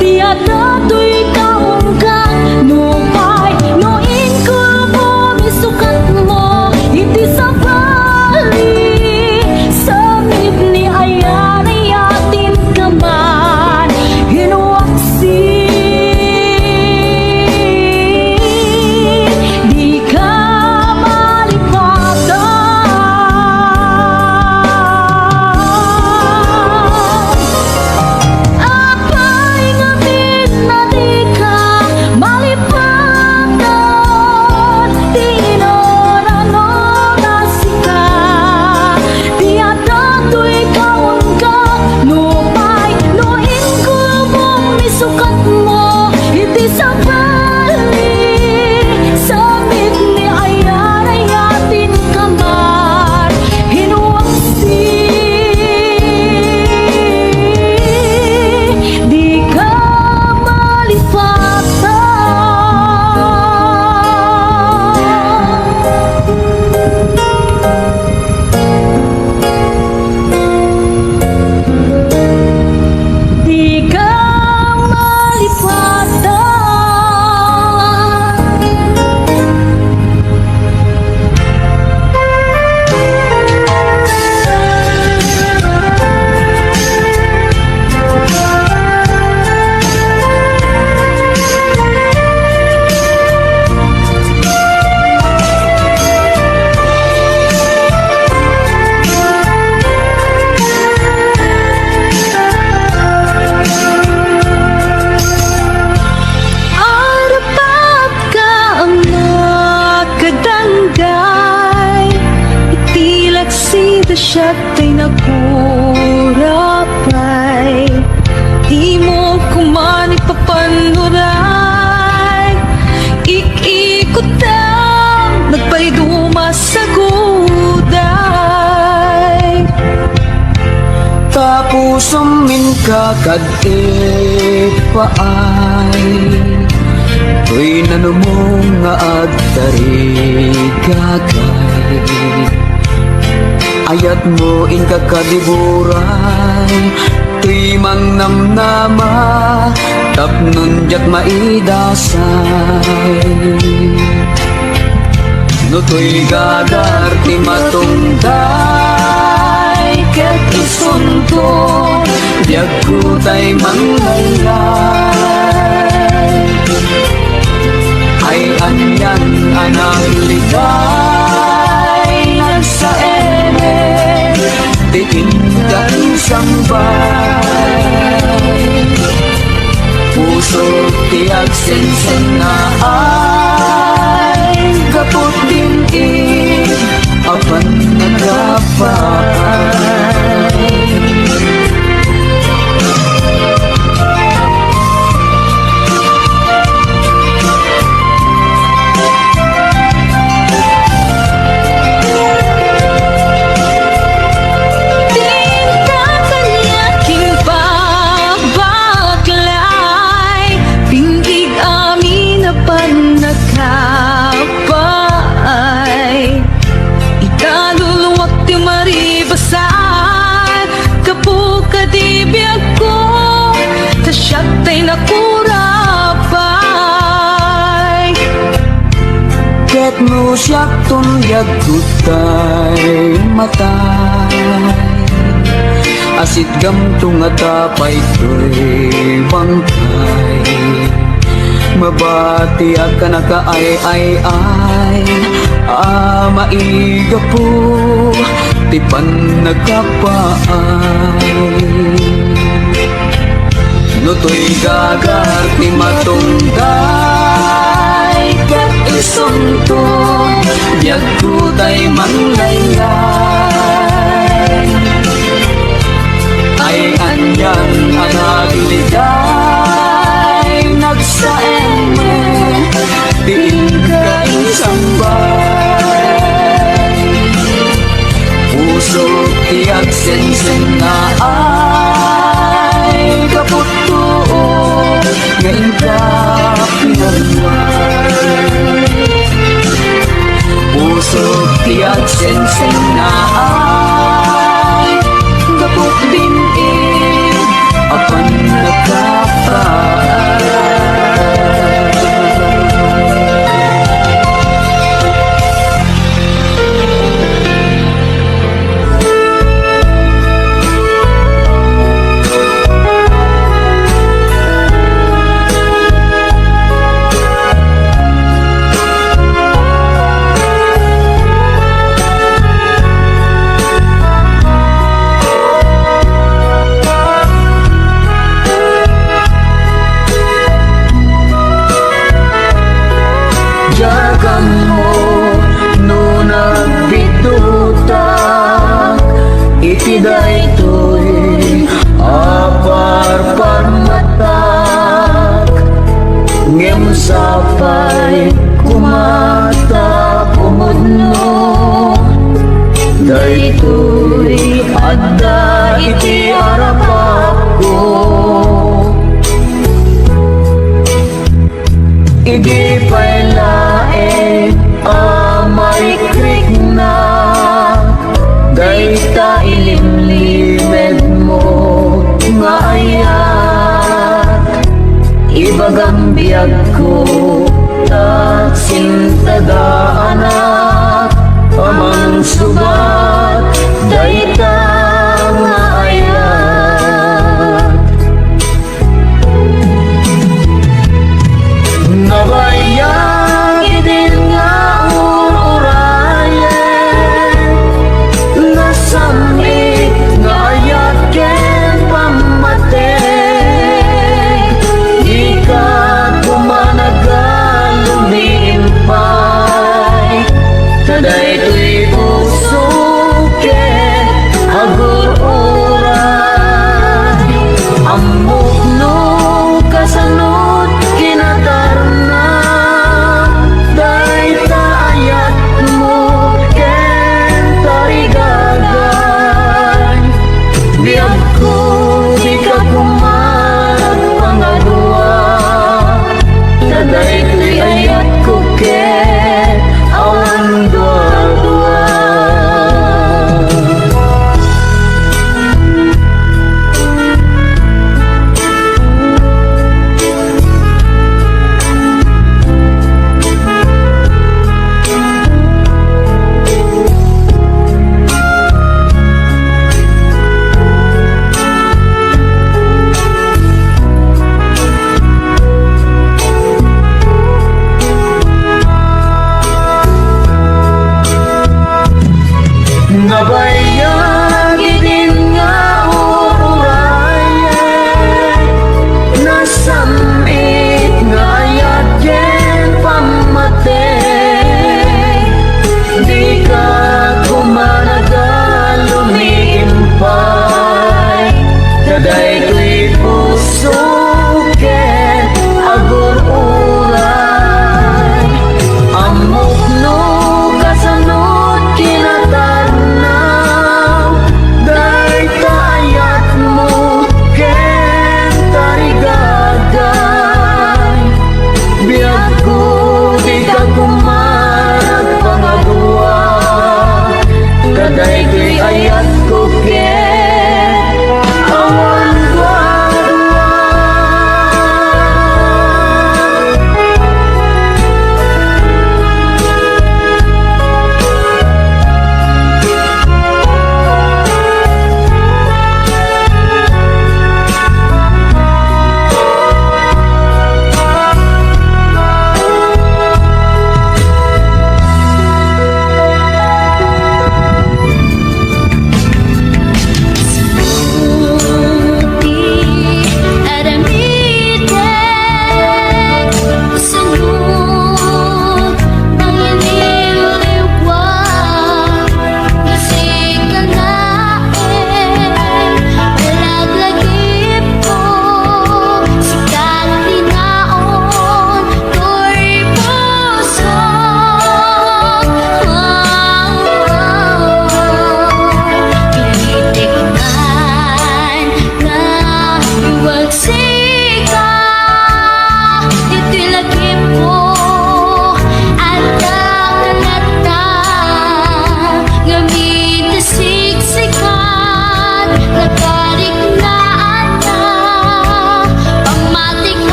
S3: di adato'y kaong ka nupay noin ko mo misukat mo iti sa bali samit ni ayan ay atin kaman hinuwaksi di ka malipatan apay ngamin na di ka malipatan di inora-nora sika di adato'y kaon ka nupay noin ko mong misukat mo iti sa bali samit ni ayan ay atin kaman hinuwaksi di ka malipatan di ka malipatan Arapat ka ang nakadanggay itilak si dasyat ay nakurapay di mo kuman ipapanuray ikikot ang nagpayduma sa guday
S2: Tapos amin kakad paay To'y nanumong nga agtari gagay Ayat mo in kakadiburay To'y mang namnama Tapnon jak maidasay No to'y gadar ti matungday Ket isunto Diag ko tay manglaylay Ay anyan anak ligay Nagsaere Titin ka isang bay Puso tiag sensen na ay Kapot din apan nagapay Ket mo siyak tunyag kutay matay Asit gamtung at apay ko'y bangkay Mabati at kanakaay ay maiga po
S4: ti pan nagkapaay. No to'y gagar ti matungday kat isuntong diag ko tay manglayay. Ay anyan ang agliday nagsaeme diin ka insambay. Puso tiyak sensen na ay kaputo ngayon ka pinagway. Puso tiyak sensen na ay kaput din apan nagkapaay. Jagan mo no nagbitutak iti daytoy apar matak ngem sapay kumata pumudno daytoy adda iti arapako. Idi pa'y lae amay krik na dayta ilimlimed mo nga ayat. Ibagang biyag ko at sintada anak amang subat dayta nga ayat. Nabayang idin nga ururayan nasamit nga ayat ken pamatay. Di ka kumanagal lumimpay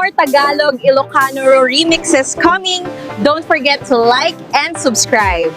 S1: more Tagalog Ilocano remixes coming. Don't forget to like and subscribe.